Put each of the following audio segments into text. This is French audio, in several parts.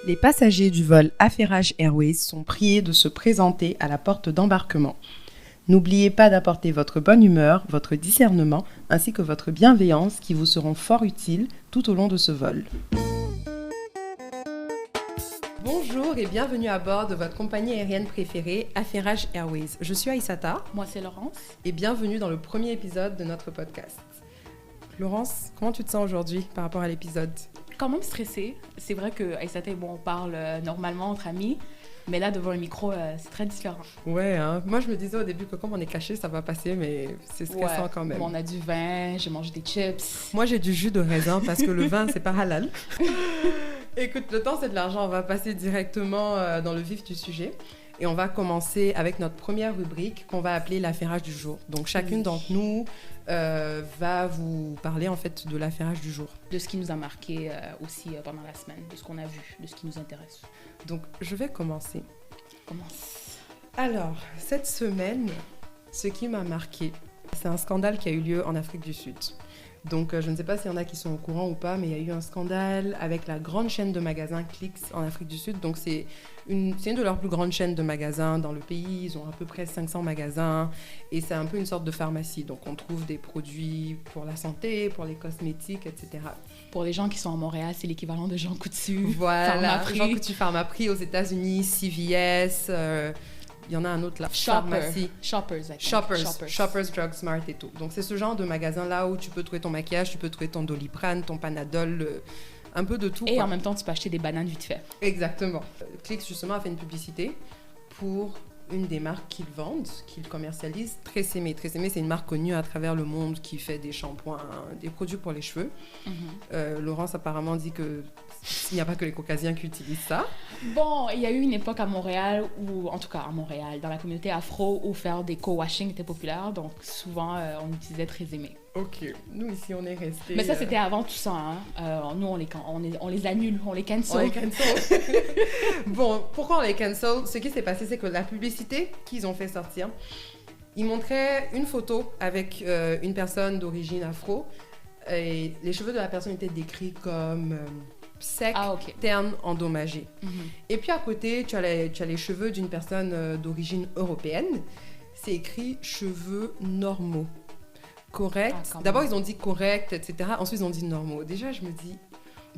Les passagers du vol Affairage Airways sont priés de se présenter à la porte d'embarquement. N'oubliez pas d'apporter votre bonne humeur, votre discernement ainsi que votre bienveillance qui vous seront fort utiles tout au long de ce vol. Bonjour et bienvenue à bord de votre compagnie aérienne préférée, Affairage Airways. Je suis Aïssata. Moi, c'est Laurence. Et bienvenue dans le premier épisode de notre podcast. Laurence, comment tu te sens aujourd'hui par rapport à l'épisode ? Quand même stressée. C'est vrai que Aïssata et moi, on parle normalement entre amis, mais là, devant le micro, c'est très différent. Ouais, hein. Moi, je me disais au début que comme on est caché, ça va passer, mais c'est stressant quand même. Bon, on a du vin, j'ai mangé des chips. Moi, j'ai du jus de raisin parce que le vin, c'est pas halal. Écoute, le temps, c'est de l'argent. On va passer directement dans le vif du sujet. Et on va commencer avec notre première rubrique qu'on va appeler l'affairage du jour. Donc, chacune d'entre nous va vous parler en fait de l'affairage du jour. De ce qui nous a marqué aussi pendant la semaine, de ce qu'on a vu, de ce qui nous intéresse. Donc, je vais commencer. Commence. Alors, cette semaine, ce qui m'a marqué, c'est un scandale qui a eu lieu en Afrique du Sud. Donc, je ne sais pas s'il y en a qui sont au courant ou pas, mais il y a eu un scandale avec la grande chaîne de magasins Clicks en Afrique du Sud. Donc, c'est une de leurs plus grandes chaînes de magasins dans le pays. Ils ont à peu près 500 magasins et c'est un peu une sorte de pharmacie. Donc, on trouve des produits pour la santé, pour les cosmétiques, etc. Pour les gens qui sont à Montréal, c'est l'équivalent de Jean Coutu. Voilà, Jean Coutu Pharmaprix aux États-Unis, CVS... il y en a un autre là, Shoppers Drug Smart et tout. Donc c'est ce genre de magasin là où tu peux trouver ton maquillage, tu peux trouver ton Doliprane, ton Panadol, un peu de tout. Et en même temps, tu peux acheter des bananes vite fait. Exactement. Clicks justement a fait une publicité pour une des marques qu'ils vendent, qu'ils commercialisent, Tresemmé. Tresemmé, c'est une marque connue à travers le monde qui fait des shampoings, des produits pour les cheveux. Laurence apparemment dit que il n'y a pas que les Caucasiens qui utilisent ça. Bon, il y a eu une époque à Montréal, ou en tout cas à Montréal, dans la communauté afro, où faire des co-washing était populaire, donc souvent on utilisait Tresemmé. Ok, nous ici on est restés... Mais ça c'était avant tout ça, hein. Nous on les annule, on les cancel. On les cancel. Bon, pourquoi on les cancel ? Ce qui s'est passé, c'est que la publicité qu'ils ont fait sortir, ils montraient une photo avec une personne d'origine afro, et les cheveux de la personne étaient décrits comme... sec, terne, endommagé. Et puis à côté, tu as les cheveux d'une personne d'origine européenne. C'est écrit cheveux normaux. Correct. D'abord, ils ont dit correct, etc. Ensuite, ils ont dit normaux. Déjà, je me dis...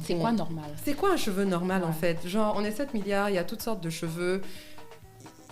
C'est quoi normal ? C'est quoi un cheveu normal, en fait ? Genre, on est 7 milliards, il y a toutes sortes de cheveux.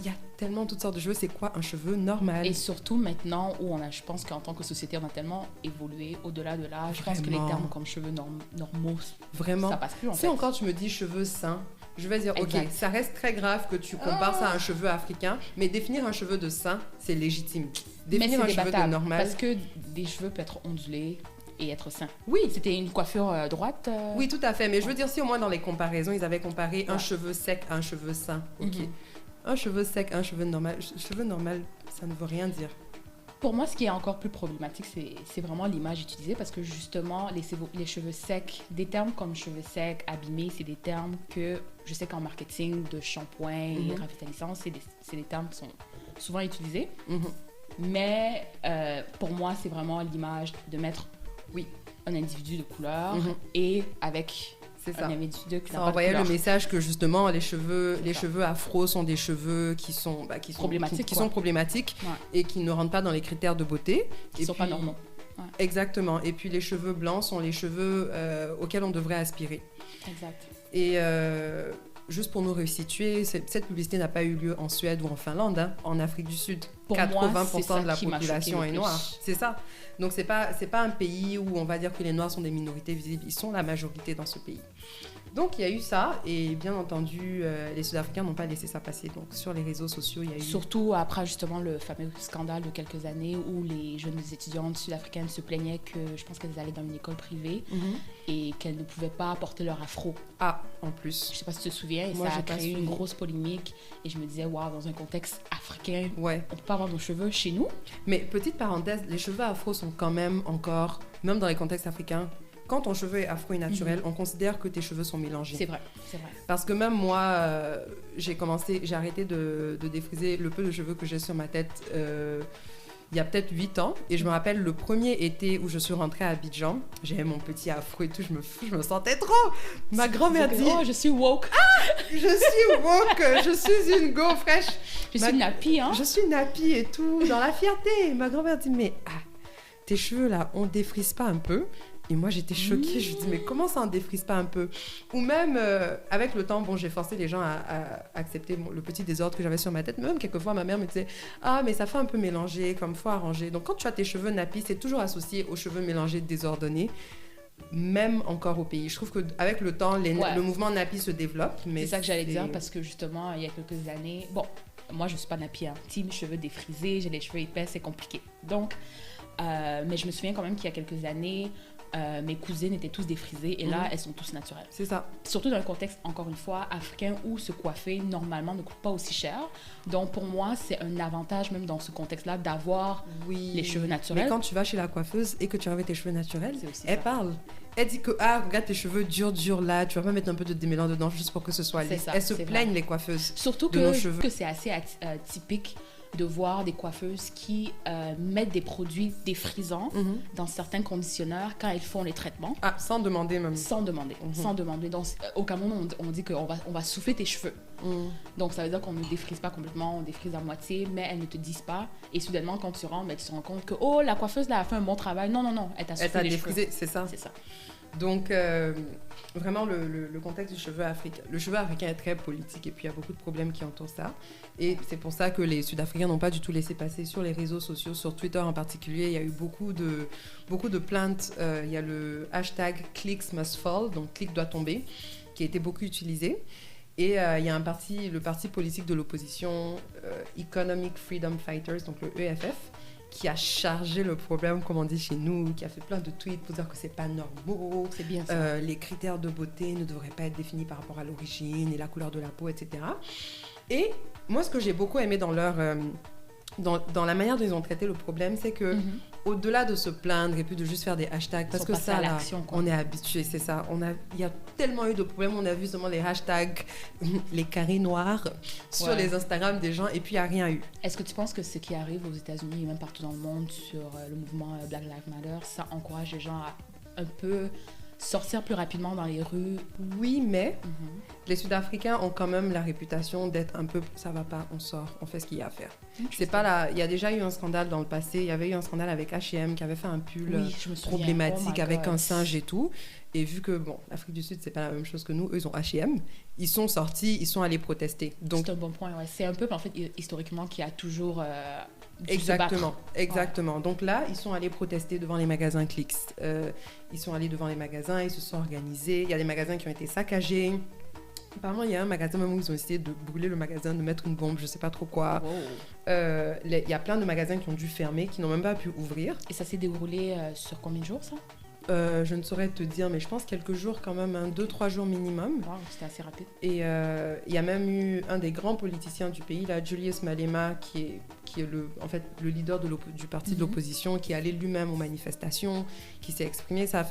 Il y a tellement toutes sortes de cheveux. C'est quoi un cheveu normal ? Et surtout maintenant où je pense qu'en tant que société, on a tellement évolué au-delà de l'âge. Je pense que les termes comme cheveux normaux, vraiment, ça passe plus en fait. Si encore tu me dis cheveux sains, je vais dire, ok, ça reste très grave que tu compares ça à un cheveu africain, mais définir un cheveu de sain, c'est légitime. Définir un cheveu de normal... Parce que des cheveux peuvent être ondulés et être sains. Oui. C'était une coiffure droite Oui, tout à fait. Mais je veux dire, si au moins dans les comparaisons, ils avaient comparé un cheveu sec à un cheveu sain, ok. Un cheveu sec, un cheveu normal. Cheveu normal, ça ne veut rien dire. Pour moi, ce qui est encore plus problématique, c'est vraiment l'image utilisée parce que justement, les cheveux secs, des termes comme cheveux secs, abîmés, c'est des termes que je sais qu'en marketing de shampoing et revitalisant, c'est des termes qui sont souvent utilisés. Mais pour moi, c'est vraiment l'image de mettre, un individu de couleur et avec... C'est ça. Ça envoyait le message que justement les cheveux afro sont des cheveux qui sont problématiques et qui ne rentrent pas dans les critères de beauté. Qui ne sont pas normaux. Ouais. Exactement. Et puis les cheveux blancs sont les cheveux auxquels on devrait aspirer. Exact. Et juste pour nous resituer, cette publicité n'a pas eu lieu en Suède ou en Finlande, hein, en Afrique du Sud. Pour 80% moi, de la population est noire. C'est ça. Donc c'est pas un pays où on va dire que les Noirs sont des minorités visibles. Ils sont la majorité dans ce pays. Donc il y a eu ça et bien entendu les Sud-Africains n'ont pas laissé ça passer. Donc sur les réseaux sociaux il y a eu... Surtout après justement le fameux scandale de quelques années où les jeunes étudiantes sud-africaines se plaignaient que je pense qu'elles allaient dans une école privée et qu'elles ne pouvaient pas porter leur afro. Ah, en plus. Je sais pas si tu te souviens et moi, ça a créé une grosse polémique et je me disais waouh, dans un contexte africain, on peut pas avoir nos cheveux chez nous. Mais petite parenthèse, les cheveux afro sont quand même encore, même dans les contextes africains, quand ton cheveu est afro et naturel, on considère que tes cheveux sont mélangés. C'est vrai. Parce que même moi, j'ai arrêté de défriser le peu de cheveux que j'ai sur ma tête il y a peut-être 8 ans. Et je me rappelle le premier été où je suis rentrée à Abidjan, j'avais mon petit afro et tout, je me sentais trop. Ma grand-mère dit... Oh, je suis woke. Je suis woke, je suis une go fraîche. Je suis nappie, hein. Je suis nappie et tout, dans la fierté. Ma grand-mère dit, mais tes cheveux là, on défrise pas un peu? Et moi, j'étais choquée. Je me dis, mais comment ça, on défrise pas un peu? Ou même, avec le temps, bon, j'ai forcé les gens à accepter le petit désordre que j'avais sur ma tête. Même quelquefois, ma mère me disait, mais ça fait un peu mélangé, comme faut arranger. Donc, quand tu as tes cheveux nappis, c'est toujours associé aux cheveux mélangés, désordonnés. Même encore au pays. Je trouve qu'avec le temps, le mouvement nappy se développe. Mais c'est ça que j'allais dire, parce que justement, il y a quelques années... Bon, moi, je ne suis pas nappy, hein. Team cheveux défrisés, j'ai les cheveux épais, c'est compliqué. Donc, mais je me souviens quand même qu'il y a quelques années, mes cousines étaient tous défrisées et là, elles sont tous naturelles. C'est ça. Surtout dans le contexte, encore une fois, africain où se coiffer, normalement, ne coûte pas aussi cher. Donc, pour moi, c'est un avantage, même dans ce contexte-là, d'avoir les cheveux naturels. Mais quand tu vas chez la coiffeuse et que tu avais tes cheveux naturels, elle parle. Elle dit que, regarde tes cheveux durs là, tu vas pas mettre un peu de démêlant dedans juste pour que ce soit lisse. Elles se plaignent, les coiffeuses. Surtout de nos cheveux. Que c'est assez typique de voir des coiffeuses qui mettent des produits défrisants dans certains conditionneurs quand elles font les traitements. Sans demander même. Sans demander. Donc, au Cameroun, on dit qu'on va souffler tes cheveux. Donc, ça veut dire qu'on ne défrise pas complètement, on défrise à moitié, mais elles ne te disent pas. Et soudainement, quand tu rentres, tu te rends compte que, la coiffeuse là, a fait un bon travail. Non, elle t'a soufflé les défrisé, cheveux. c'est ça. C'est ça. Donc, vraiment, le contexte du cheveu africain. Le cheveu africain est très politique et puis il y a beaucoup de problèmes qui entourent ça. Et c'est pour ça que les Sud-Africains n'ont pas du tout laissé passer sur les réseaux sociaux, sur Twitter en particulier. Il y a eu beaucoup de plaintes. Il y a le hashtag Clicks must fall, donc clic doit tomber, qui a été beaucoup utilisé. Et il y a le parti politique de l'opposition, Economic Freedom Fighters, donc le EFF, qui a chargé le problème, comme on dit chez nous, qui a fait plein de tweets pour dire que c'est pas normal. C'est bien ça. Les critères de beauté ne devraient pas être définis par rapport à l'origine et la couleur de la peau, etc. Et moi, ce que j'ai beaucoup aimé dans dans la manière dont ils ont traité le problème, c'est que au-delà de se plaindre et puis de juste faire des hashtags, parce que ça, là, on est habitué, c'est ça. Il y a tellement eu de problèmes, on a vu seulement les hashtags, les carrés noirs sur les Instagram des gens et puis il n'y a rien eu. Est-ce que tu penses que ce qui arrive aux États-Unis et même partout dans le monde sur le mouvement Black Lives Matter, ça encourage les gens à un peu sortir plus rapidement dans les rues? Oui, mais les Sud-Africains ont quand même la réputation d'être un peu ça va pas, on sort, on fait ce qu'il y a à faire. C'est pas là. Il y a déjà eu un scandale dans le passé. Il y avait eu un scandale avec H&M qui avait fait un pull problématique avec un singe et tout. Et vu que l'Afrique du Sud c'est pas la même chose que nous, eux ils ont H&M, ils sont sortis, ils sont allés protester. Donc c'est un bon point. Ouais. C'est un peuple en fait historiquement qui a toujours Exactement. Ouais. Donc là, ils sont allés protester devant les magasins Clicks. Ils sont allés devant les magasins, ils se sont organisés. Il y a des magasins qui ont été saccagés. Apparemment, il y a un magasin même où ils ont essayé de brûler le magasin, de mettre une bombe, je sais pas trop quoi. Il y a plein de magasins qui ont dû fermer, qui n'ont même pas pu ouvrir. Et ça s'est déroulé sur combien de jours, ça? Je ne saurais te dire, mais je pense quelques jours quand même, 2-3 jours minimum. Wow, c'était assez rapide. Et il y a même eu un des grands politiciens du pays, là, Julius Malema, qui est le leader du parti de l'opposition, qui est allé lui-même aux manifestations, qui s'est exprimé. Ça a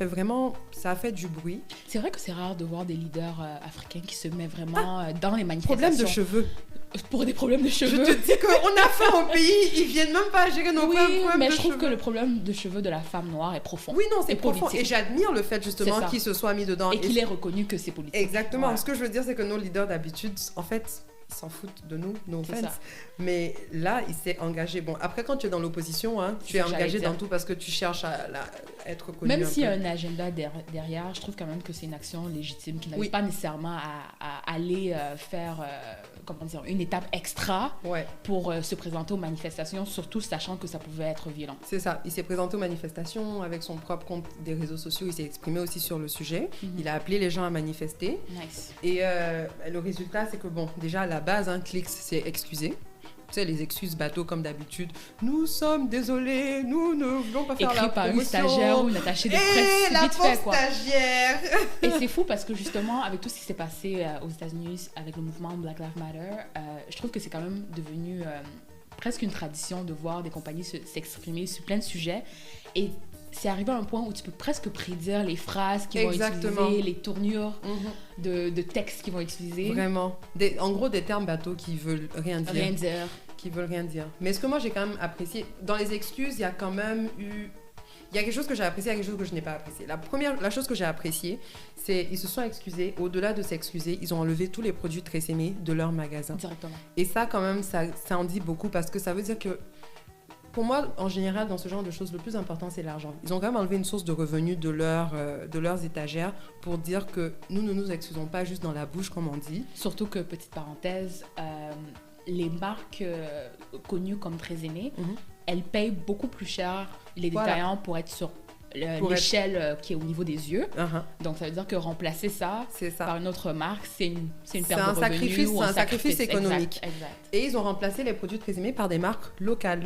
fait du bruit. C'est vrai que c'est rare de voir des leaders africains qui se mettent vraiment dans les manifestations. Problème de cheveux. Pour des problèmes de cheveux. Je te dis qu'on a faim au pays, ils viennent même pas gérer nos problèmes de cheveux. Mais je trouve que le problème de cheveux de la femme noire est profond. Oui, non, c'est profond. Et j'admire le fait justement qu'il se soit mis dedans. Et qu'il ait reconnu que c'est politique. Exactement. Ouais. Ce que je veux dire, c'est que nos leaders d'habitude, en fait, ils s'en foutent de nous, no offense. Mais là, il s'est engagé. Bon, après, quand tu es dans l'opposition, tu es engagé dans tout parce que tu cherches à être reconnu. Même s'il y a un agenda derrière, je trouve quand même que c'est une action légitime qui n'avait pas nécessairement à aller faire une étape extra pour se présenter aux manifestations, surtout sachant que ça pouvait être violent. C'est ça. Il s'est présenté aux manifestations avec son propre compte des réseaux sociaux. Il s'est exprimé aussi sur le sujet. Il a appelé les gens à manifester. Nice. Et le résultat, c'est que, déjà, à la base, Clicks s'est excusé. Tu sais, les excuses bateaux comme d'habitude. Nous sommes désolés, nous ne voulons pas faire la promotion. Écrit par une stagiaire ou une attachée de presse. Et la pauvre stagiaire. Et c'est fou parce que justement, avec tout ce qui s'est passé aux États-Unis avec le mouvement Black Lives Matter, je trouve que c'est quand même devenu presque une tradition de voir des compagnies s'exprimer sur plein de sujets. Et c'est arrivé à un point où tu peux presque prédire les phrases qu'ils vont utiliser, les tournures de textes qu'ils vont utiliser. Vraiment. En gros, des termes bateaux qui veulent rien dire. qui veulent rien dire. Mais ce que moi j'ai quand même apprécié, dans les excuses, il y a quand même eu... Il y a quelque chose que j'ai apprécié, il y a quelque chose que je n'ai pas apprécié. La chose que j'ai appréciée, c'est ils se sont excusés. Au-delà de s'excuser, ils ont enlevé tous les produits Tresemmé de leur magasin. Directement. Et ça, quand même, ça en dit beaucoup parce que ça veut dire que, pour moi, en général, dans ce genre de choses, le plus important, c'est l'argent. Ils ont quand même enlevé une source de revenus de leurs étagères pour dire que nous ne nous excusons pas juste dans la bouche, comme on dit. Surtout que, petite parenthèse, les marques connues comme Tresemmé, elles payent beaucoup plus cher les détaillants pour être sur l'échelle qui est au niveau des yeux. Donc, ça veut dire que remplacer ça par une autre marque, c'est une perte de revenus. C'est un sacrifice économique. Exact. Et ils ont remplacé les produits Tresemmé par des marques locales.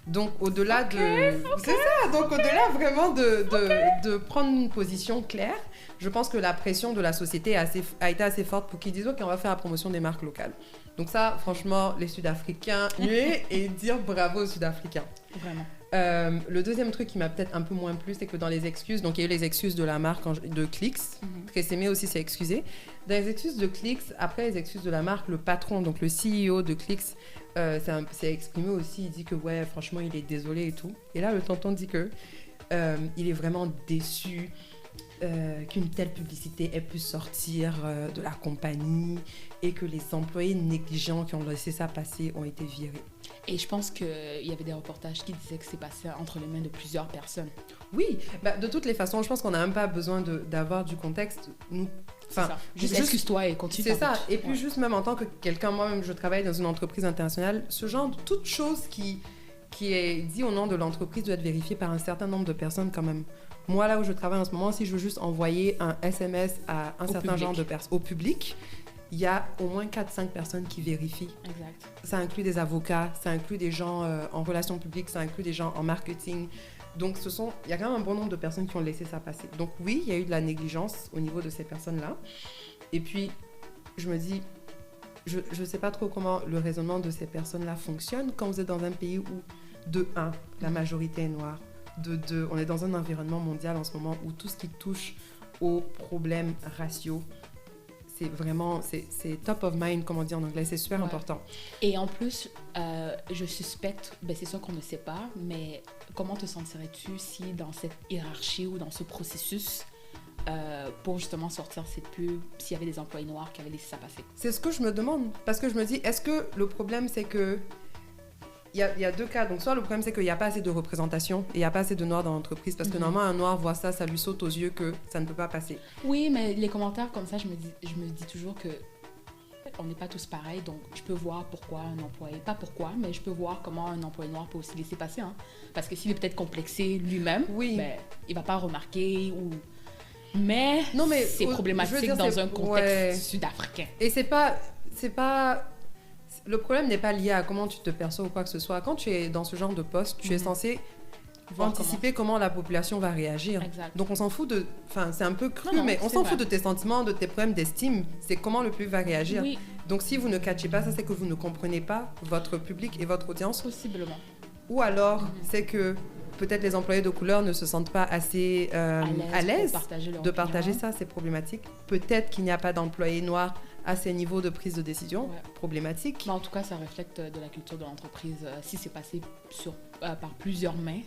Donc, au-delà c'est ça. Donc, au-delà vraiment de prendre une position claire, je pense que la pression de la société a été assez forte pour qu'ils disent « Ok, on va faire la promotion des marques locales ». Donc ça, franchement, les Sud-Africains, et dire bravo aux Sud-Africains. Vraiment. Le deuxième truc qui m'a peut-être un peu moins plu, c'est que dans les excuses, donc il y a eu les excuses de la marque de Clix, Tresemmé aussi s'est excusé. Dans les excuses de Clix, après les excuses de la marque, le patron, donc le CEO de Clix, s'est exprimé aussi, il dit que ouais, franchement, il est désolé et tout. Et là, le tonton dit que il est vraiment déçu qu'une telle publicité ait pu sortir de la compagnie et que les employés négligents qui ont laissé ça passer ont été virés. Et je pense qu'il y avait des reportages qui disaient que c'est passé entre les mains de plusieurs personnes. Oui, de toutes les façons, je pense qu'on n'a même pas besoin d'avoir du contexte. Juste excuse-toi et continue. C'est ça. Et puis juste même en tant que quelqu'un, moi-même, je travaille dans une entreprise internationale, ce genre de toute chose qui est dit au nom de l'entreprise doit être vérifiée par un certain nombre de personnes quand même. Moi, là où je travaille en ce moment, si je veux juste envoyer un SMS à un certain genre de personnes, au public, il y a au moins 4-5 personnes qui vérifient. Exact. Ça inclut des avocats, ça inclut des gens en relations publiques, ça inclut des gens en marketing. Donc, il y a quand même un bon nombre de personnes qui ont laissé ça passer. Donc oui, il y a eu de la négligence au niveau de ces personnes-là. Et puis, je me dis, je ne sais pas trop comment le raisonnement de ces personnes-là fonctionne quand vous êtes dans un pays où, de 1, la majorité est noire, de 2, on est dans un environnement mondial en ce moment où tout ce qui touche aux problèmes raciaux, c'est vraiment, c'est top of mind, comme on dit en anglais, c'est super important. Et en plus, je suspecte, c'est sûr qu'on ne sait pas, mais comment te sentirais-tu si dans cette hiérarchie ou dans ce processus, pour justement sortir cette pub, s'il y avait des employés noirs qui avaient laissé ça passer? C'est ce que je me demande, parce que je me dis, est-ce que le problème c'est que il y a deux cas. Donc, soit le problème, c'est qu'il n'y a pas assez de représentation et il n'y a pas assez de noirs dans l'entreprise. Parce que normalement, un noir voit ça, ça lui saute aux yeux que ça ne peut pas passer. Oui, mais les commentaires comme ça, je me dis toujours que on n'est pas tous pareils. Donc, je peux voir pourquoi un employé... Pas pourquoi, mais je peux voir comment un employé noir peut aussi laisser passer. Hein. Parce que s'il est peut-être complexé lui-même, il ne va pas remarquer ou... Mais, c'est problématique dans un contexte sud-africain. Et c'est pas... Le problème n'est pas lié à comment tu te perçois ou quoi que ce soit. Quand tu es dans ce genre de poste, tu es censé anticiper comment la population va réagir. Exact. Donc on s'en fout de... Enfin, c'est un peu cru, mais on s'en fout de tes sentiments, de tes problèmes d'estime. C'est comment le public va réagir. Oui. Donc si vous ne catchez pas ça, c'est que vous ne comprenez pas votre public et votre audience. Possiblement. Ou alors, c'est que peut-être les employés de couleur ne se sentent pas assez à l'aise de partager ça, c'est problématique. Peut-être qu'il n'y a pas d'employés noirs à ces niveaux de prise de décision, problématique. Mais en tout cas, ça reflète de la culture de l'entreprise. Si c'est passé par plusieurs mains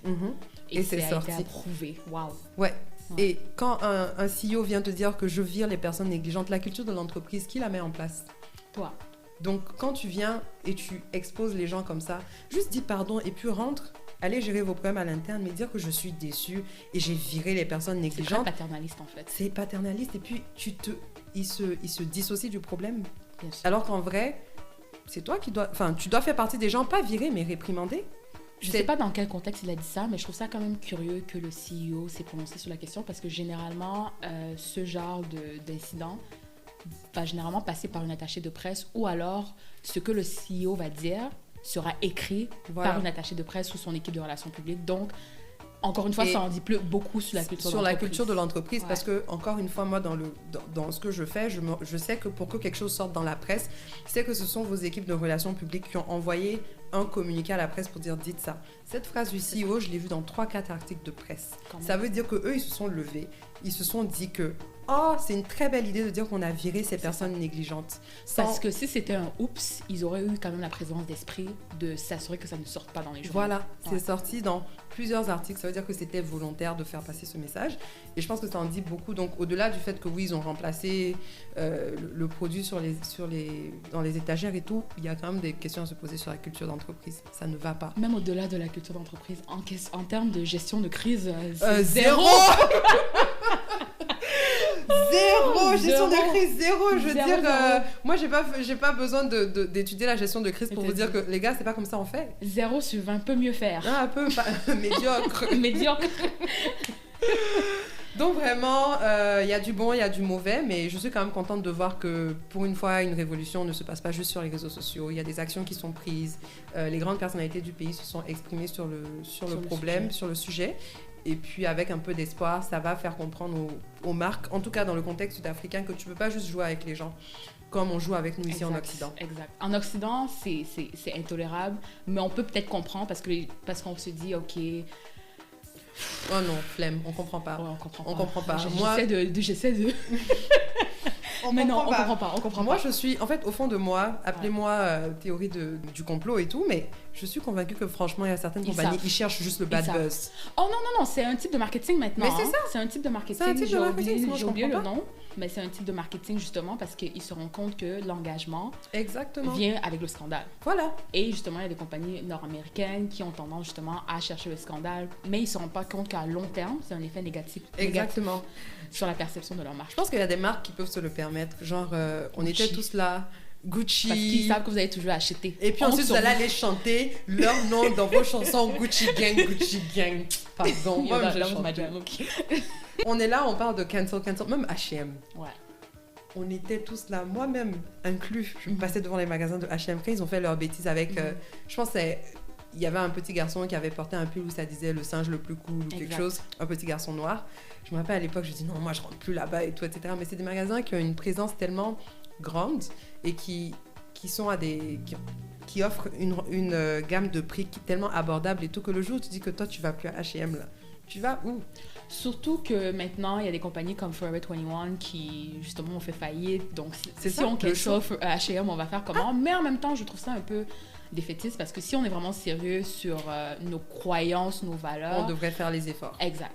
et c'est sorti. A été approuvé. Waouh. Ouais. Et quand un CEO vient te dire que je vire les personnes négligentes, la culture de l'entreprise, qui la met en place? Toi. Donc, quand tu viens et tu exposes les gens comme ça, juste dis pardon et puis rentre. Allez gérer vos problèmes à l'interne, mais dire que je suis déçue et j'ai viré les personnes négligentes. C'est très paternaliste, en fait. C'est paternaliste. Et puis, il se dissocie du problème. Bien sûr. Alors qu'en vrai, c'est toi qui dois... Enfin, tu dois faire partie des gens, pas virer, mais réprimander. Je ne sais pas dans quel contexte il a dit ça, mais je trouve ça quand même curieux que le CEO s'est prononcé sur la question, parce que généralement, ce genre d'incident va généralement passer par une attachée de presse, ou alors ce que le CEO va dire sera écrit par une attachée de presse ou son équipe de relations publiques. Donc, encore une fois, ça en dit beaucoup sur la culture de l'entreprise. Sur la culture de l'entreprise, parce que, encore une fois, moi, dans ce que je fais, je sais que pour que quelque chose sorte dans la presse, c'est que ce sont vos équipes de relations publiques qui ont envoyé un communiqué à la presse pour dire « dites ça ». Cette phrase du CEO, je l'ai vue dans 3-4 articles de presse. Ça veut dire qu'eux, ils se sont levés, ils se sont dit que oh, c'est une très belle idée de dire qu'on a viré ces personnes négligentes. Parce que si c'était un oups, ils auraient eu quand même la présence d'esprit de s'assurer que ça ne sorte pas dans les journaux. Voilà, c'est sorti dans plusieurs articles. Ça veut dire que c'était volontaire de faire passer ce message. Et je pense que ça en dit beaucoup. Donc, au-delà du fait que oui, ils ont remplacé le produit dans les étagères et tout, il y a quand même des questions à se poser sur la culture d'entreprise. Ça ne va pas. Même au-delà de la culture d'entreprise, en termes de gestion de crise, zéro. Zéro gestion de crise, zéro. Je veux dire, moi, j'ai pas besoin d'étudier la gestion de crise pour vous dire que les gars, c'est pas comme ça on fait. 0 sur 20 peut mieux faire. Un peu médiocre. Médiocre. Donc vraiment, il y a du bon, il y a du mauvais, mais je suis quand même contente de voir que pour une fois, une révolution ne se passe pas juste sur les réseaux sociaux. Il y a des actions qui sont prises. Les grandes personnalités du pays se sont exprimées sur le problème, sur le sujet. Et puis avec un peu d'espoir, ça va faire comprendre aux marques, en tout cas dans le contexte sud-africain, que tu peux pas juste jouer avec les gens comme on joue avec nous ici en Occident. Exact. En Occident, c'est intolérable, mais on peut peut-être comprendre parce qu'on se dit, ok... Oh non, flemme, on comprend pas. Ouais, on comprend pas. J'essaie de... Mais non, on comprend pas. Moi, je suis, en fait, au fond de moi, appelez-moi théorie du complot et tout, mais je suis convaincue que franchement, il y a certaines compagnies qui cherchent juste le bad buzz. Oh non, c'est un type de marketing maintenant. Mais c'est ça. C'est un type de marketing. J'ai oublié le nom, mais c'est un type de marketing justement parce qu'ils se rendent compte que l'engagement vient avec le scandale. Voilà. Et justement, il y a des compagnies nord-américaines qui ont tendance justement à chercher le scandale, mais ils ne se rendent pas compte qu'à long terme, c'est un effet négatif. Exactement. Sur la perception de leur marque. Je pense qu'il y a des marques qui peuvent se le permettre. Genre, on était tous là, Gucci. Parce qu'ils savent que vous allez toujours acheter. Et puis ensuite, vous allez aller chanter leur nom dans vos chansons, Gucci Gang, Gucci Gang. Pardon, moi, je chante. On est là, on parle de cancel, même H&M. Ouais. On était tous là, moi-même inclus. Je me passais devant les magasins de H&M quand ils ont fait leur bêtise avec... je pense il y avait un petit garçon qui avait porté un pull où ça disait le singe le plus cool ou quelque chose, un petit garçon noir. Je me rappelle à l'époque, je dis non, moi je rentre plus là-bas et tout, etc. Mais c'est des magasins qui ont une présence tellement grande et qui sont qui offrent une gamme de prix tellement abordable et tout que le jour où tu dis que toi tu vas plus à H&M là, tu vas où? Surtout que maintenant, il y a des compagnies comme Forever 21 qui, justement, ont fait faillite. Donc, si on cancel H&M, on va faire comment? Mais en même temps, je trouve ça un peu défaitiste parce que si on est vraiment sérieux sur nos croyances, nos valeurs... On devrait faire les efforts. Exact.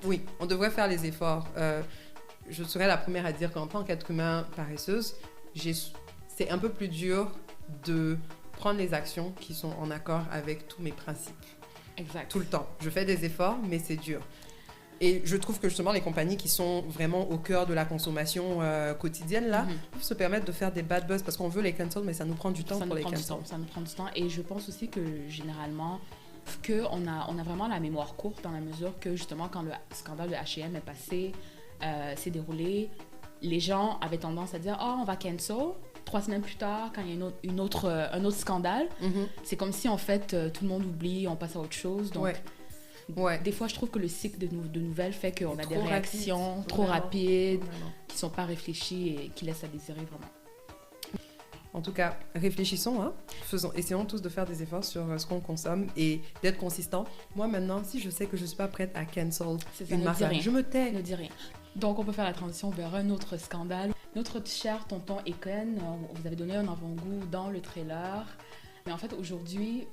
Oui, on devrait faire les efforts. Je serais la première à dire qu'en tant qu'être humain paresseuse, c'est un peu plus dur de prendre les actions qui sont en accord avec tous mes principes. Exact. Tout le temps. Je fais des efforts, mais c'est dur. Et je trouve que justement, les compagnies qui sont vraiment au cœur de la consommation quotidienne, là, peuvent se permettre de faire des bad buzz parce qu'on veut les cancel, mais ça nous prend du temps pour les cancel. Ça nous prend du temps. Et je pense aussi que, généralement, on a vraiment la mémoire courte dans la mesure que, justement, quand le scandale de H&M est passé, s'est déroulé, les gens avaient tendance à dire « Oh, on va cancel ». 3 semaines plus tard, quand il y a un autre scandale, c'est comme si, en fait, tout le monde oublie, on passe à autre chose. Donc, des fois, je trouve que le cycle de nouvelles fait qu'on a des réactions trop rapides, qui ne sont pas réfléchies et qui laissent à désirer vraiment. En tout cas, réfléchissons, hein. Essayons tous de faire des efforts sur ce qu'on consomme et d'être consistants. Moi, maintenant, si je sais que je ne suis pas prête à cancel une marque, je me tais. Ne dis rien. Donc, on peut faire la transition vers un autre scandale. Notre cher tonton Akon, vous avez donné un avant-goût dans le trailer. Mais en fait, aujourd'hui,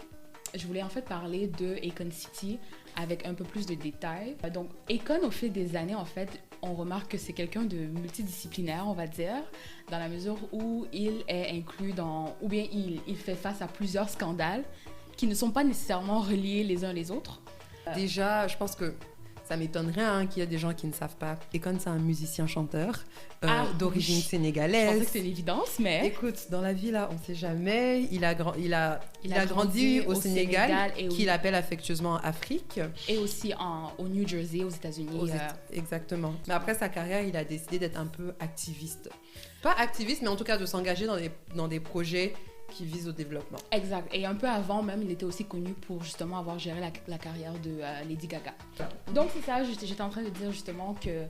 je voulais en fait parler de Akon City avec un peu plus de détails. Donc, Akon, au fil des années, en fait, on remarque que c'est quelqu'un de multidisciplinaire, on va dire, dans la mesure où il est inclus ou bien il fait face à plusieurs scandales qui ne sont pas nécessairement reliés les uns les autres. Déjà, je pense que ça m'étonnerait qu'il y ait des gens qui ne savent pas. Akon, c'est un musicien-chanteur d'origine sénégalaise. Je pensais que c'était l'évidence, mais... Écoute, dans la vie, là, on ne sait jamais. Il a grandi au Sénégal qu'il appelle affectueusement Afrique. Et aussi au New Jersey, aux États-Unis. Exactement. Mais après sa carrière, il a décidé d'être un peu activiste. Pas activiste, mais en tout cas de s'engager dans des projets qui vise au développement. Exact. Et un peu avant même, il était aussi connu pour justement avoir géré la carrière de Lady Gaga. Donc c'est ça, j'étais en train de dire justement que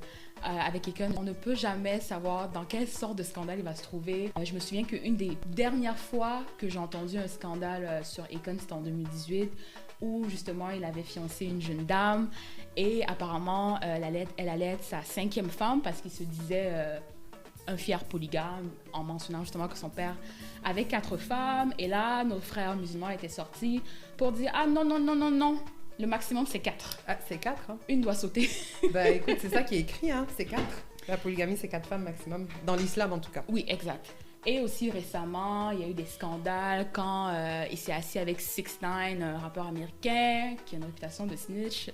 avec Akon, on ne peut jamais savoir dans quelle sorte de scandale il va se trouver. Je me souviens qu'une des dernières fois que j'ai entendu un scandale sur Akon, c'était en 2018, où justement il avait fiancé une jeune dame et apparemment elle allait être sa 5e femme parce qu'il se disait un fier polygame en mentionnant justement que son père avait 4 femmes. Et là, nos frères musulmans étaient sortis pour dire « Ah non, non, non, non, non, le maximum c'est 4. » Ah, c'est 4, hein? Une doit sauter. Bah écoute, c'est ça qui est écrit, hein, c'est 4. La polygamie, c'est 4 femmes maximum, dans l'islam en tout cas. Oui, exact. Et aussi récemment, il y a eu des scandales quand il s'est assis avec 6ix9ine, un rappeur américain qui a une réputation de snitch.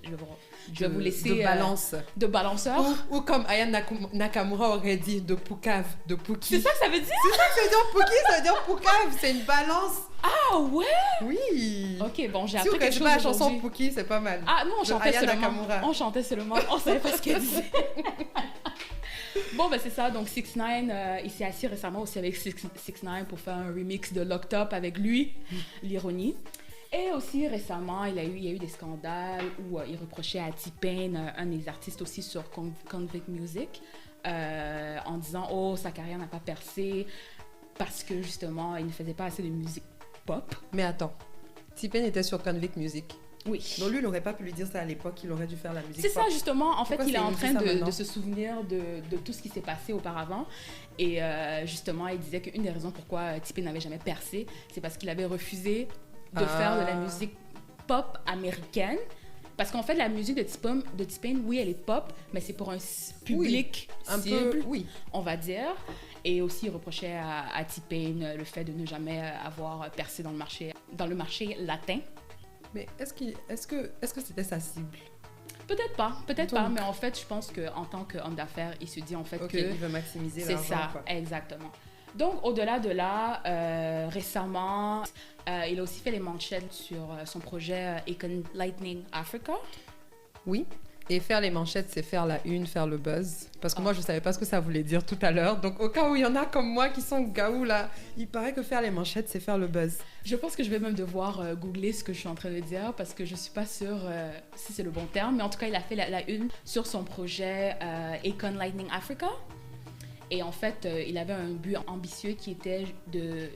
Je vais vous laisser... De balance. De balanceur. Ou comme Aya Nakamura aurait dit, de poucave, de pouki. C'est ça que ça veut dire? C'est ça que ça veut dire pouki, ça veut dire poucave, c'est une balance. Ah ouais? Oui. Ok, bon, j'ai Si appris vous quelque connaissez chose pas la chanson aujourd'hui. Pouki, c'est pas mal. Ah non, on chantait Aya seulement. Nakamura. On chantait seulement. On savait pas ce qu'elle disait. Bon, ben c'est ça. Donc, 6ix9ine, il s'est assis récemment aussi avec 6ix9ine pour faire un remix de Locked Up avec lui, l'ironie. Et aussi récemment, il y a eu des scandales où il reprochait à T-Pain, un des artistes aussi sur Convict Music, en disant « Oh, sa carrière n'a pas percé parce que justement, il ne faisait pas assez de musique pop. » Mais attends, T-Pain était sur Convict Music. Oui. Donc lui, il n'aurait pas pu lui dire ça à l'époque, il aurait dû faire la musique C'est pop. ça, justement. En fait, Pourquoi il est en dit train ça de maintenant? se souvenir de tout ce qui s'est passé auparavant. Et justement, il disait qu'une des raisons pourquoi T-Pain n'avait jamais percé, c'est parce qu'il avait refusé de faire de la musique pop américaine. Parce qu'en fait, la musique de T-Pain, oui, elle est pop, mais c'est pour un public un cible, peu, oui. on va dire. Et aussi, il reprochait à T-Pain le fait de ne jamais avoir percé dans le marché latin. Mais est-ce que c'était sa cible? Peut-être pas, mais en fait, je pense qu'en tant qu'homme d'affaires, il se dit en fait que... il veut maximiser l'argent. C'est ça, quoi. exactement. Donc, au-delà de là, récemment, il a aussi fait les manchettes sur son projet Econ Lightning Africa. Oui, et faire les manchettes, c'est faire la une, faire le buzz. Parce que moi, je savais pas ce que ça voulait dire tout à l'heure. Donc, au cas où il y en a comme moi qui sont gaou là, il paraît que faire les manchettes, c'est faire le buzz. Je pense que je vais même devoir googler ce que je suis en train de dire parce que je suis pas sûre si c'est le bon terme. Mais en tout cas, il a fait la une sur son projet Econ Lightning Africa. Et en fait, il avait un but ambitieux qui était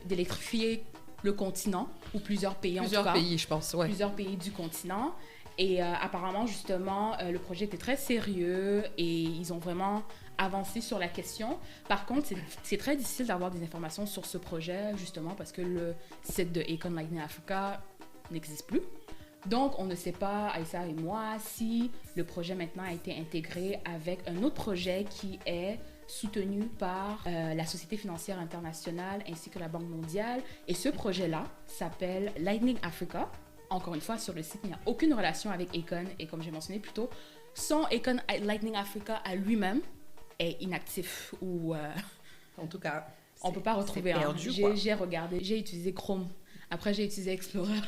d'électrifier le continent, ou plusieurs pays en tout cas. Plusieurs pays, je pense, ouais. Plusieurs pays du continent. Et apparemment, justement, le projet était très sérieux et ils ont vraiment avancé sur la question. Par contre, c'est très difficile d'avoir des informations sur ce projet, justement, parce que le site de Econ Lightning Africa n'existe plus. Donc, on ne sait pas, Aïssa et moi, si le projet maintenant a été intégré avec un autre projet qui est soutenu par la Société financière internationale ainsi que la Banque mondiale. Et ce projet-là s'appelle Lightning Africa. Encore une fois, sur le site, il n'y a aucune relation avec Econ. Et comme j'ai mentionné plus tôt, son Econ Lightning Africa à lui-même est inactif ou... En tout cas, on ne peut pas retrouver. Perdu, j'ai regardé, j'ai utilisé Chrome. Après, j'ai utilisé Explorer.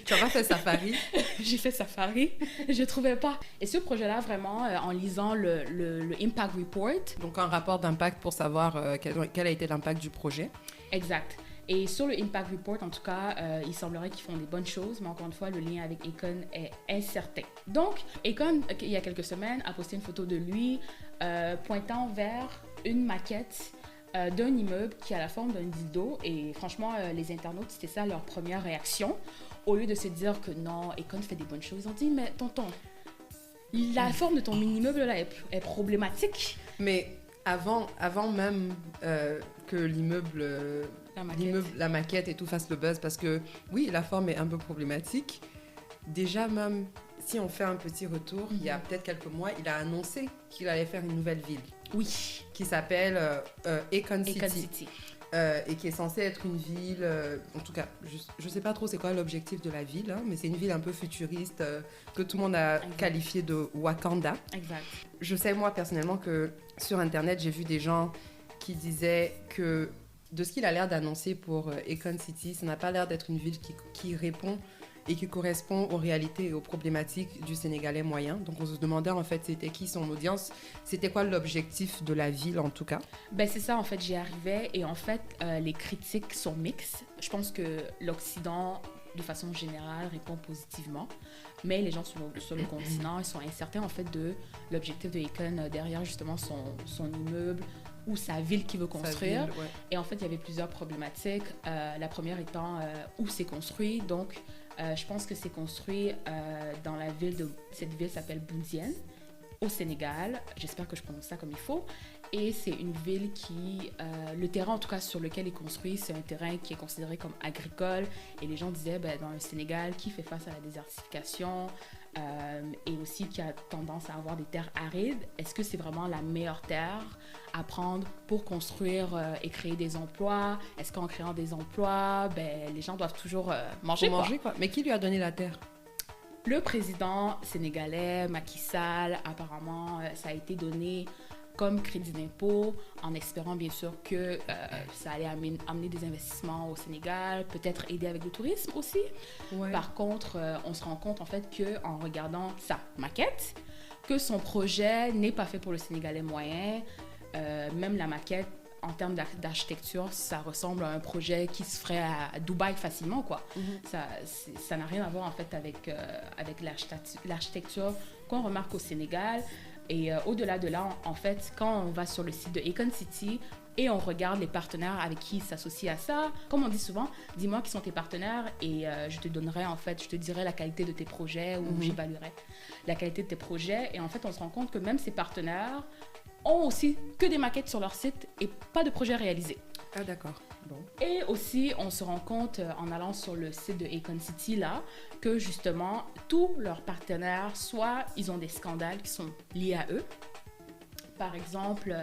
Tu as pas fait Safari? J'ai fait Safari. Je ne trouvais pas. Et ce projet-là, vraiment, en lisant le Impact Report... Donc, un rapport d'impact pour savoir quel a été l'impact du projet. Exact. Et sur le Impact Report, en tout cas, il semblerait qu'ils font des bonnes choses, mais encore une fois, le lien avec Econ est incertain. Donc, Econ, il y a quelques semaines, a posté une photo de lui pointant vers une maquette d'un immeuble qui a la forme d'un dildo. Et franchement, les internautes, c'était ça leur première réaction. Au lieu de se dire que non, Econ fait des bonnes choses, ils ont dit, mais tonton, la forme de ton immeuble là est problématique. Mais avant même que l'immeuble, la maquette et tout fasse le buzz, parce que oui, la forme est un peu problématique. Déjà même, si on fait un petit retour, il y a peut-être quelques mois, il a annoncé qu'il allait faire une nouvelle ville. Oui. Qui s'appelle Econ City. Econ City. Et qui est censée être une ville, en tout cas, je ne sais pas trop c'est quoi l'objectif de la ville, hein, mais c'est une ville un peu futuriste que tout le monde a qualifié de Wakanda. Exact. Je sais moi personnellement que sur Internet, j'ai vu des gens qui disaient que de ce qu'il a l'air d'annoncer pour Econ City, ça n'a pas l'air d'être une ville qui répond et qui correspond aux réalités et aux problématiques du Sénégalais moyen. Donc on se demandait en fait c'était qui son audience, c'était quoi l'objectif de la ville en tout cas. Ben c'est ça en fait, j'y arrivais et en fait les critiques sont mixtes. Je pense que l'Occident de façon générale répond positivement, mais les gens sur le continent ils sont incertains en fait de l'objectif de Econ derrière justement son immeuble ou sa ville qu'il veut construire. Ville, ouais. Et en fait, il y avait plusieurs problématiques. La première étant où c'est construit. Donc, Je pense que c'est construit dans la ville cette ville s'appelle Boundiene, au Sénégal. J'espère que je prononce ça comme il faut. Et c'est une ville qui, le terrain en tout cas sur lequel est construit, c'est un terrain qui est considéré comme agricole. Et les gens disaient, dans le Sénégal, qui fait face à la désertification et aussi qui a tendance à avoir des terres arides, est-ce que c'est vraiment la meilleure terre à prendre pour construire et créer des emplois? Est-ce qu'en créant des emplois, les gens doivent toujours manger, quoi. Mais qui lui a donné la terre? Le président sénégalais, Macky Sall, apparemment, ça a été donné comme crédit d'impôt, en espérant bien sûr que ça allait amener des investissements au Sénégal, peut-être aider avec le tourisme aussi. Ouais. Par contre, on se rend compte en fait qu'en regardant sa maquette, que son projet n'est pas fait pour le Sénégalais moyen. Même la maquette, en termes d'architecture, ça ressemble à un projet qui se ferait à Dubaï facilement, quoi. Mm-hmm. Ça n'a rien à voir en fait avec l'architecture qu'on remarque au Sénégal. Et au-delà de là, en fait, quand on va sur le site de Econ City et on regarde les partenaires avec qui ils s'associent à ça, comme on dit souvent, dis-moi qui sont tes partenaires et je te donnerai, en fait, je te dirai la qualité de tes projets ou j'évaluerai la qualité de tes projets. Et en fait, on se rend compte que même ces partenaires ont aussi que des maquettes sur leur site et pas de projets réalisés. Ah, d'accord. Bon. Et aussi, on se rend compte en allant sur le site de Econ City là, que justement, tous leurs partenaires, soit ils ont des scandales qui sont liés à eux. Par exemple,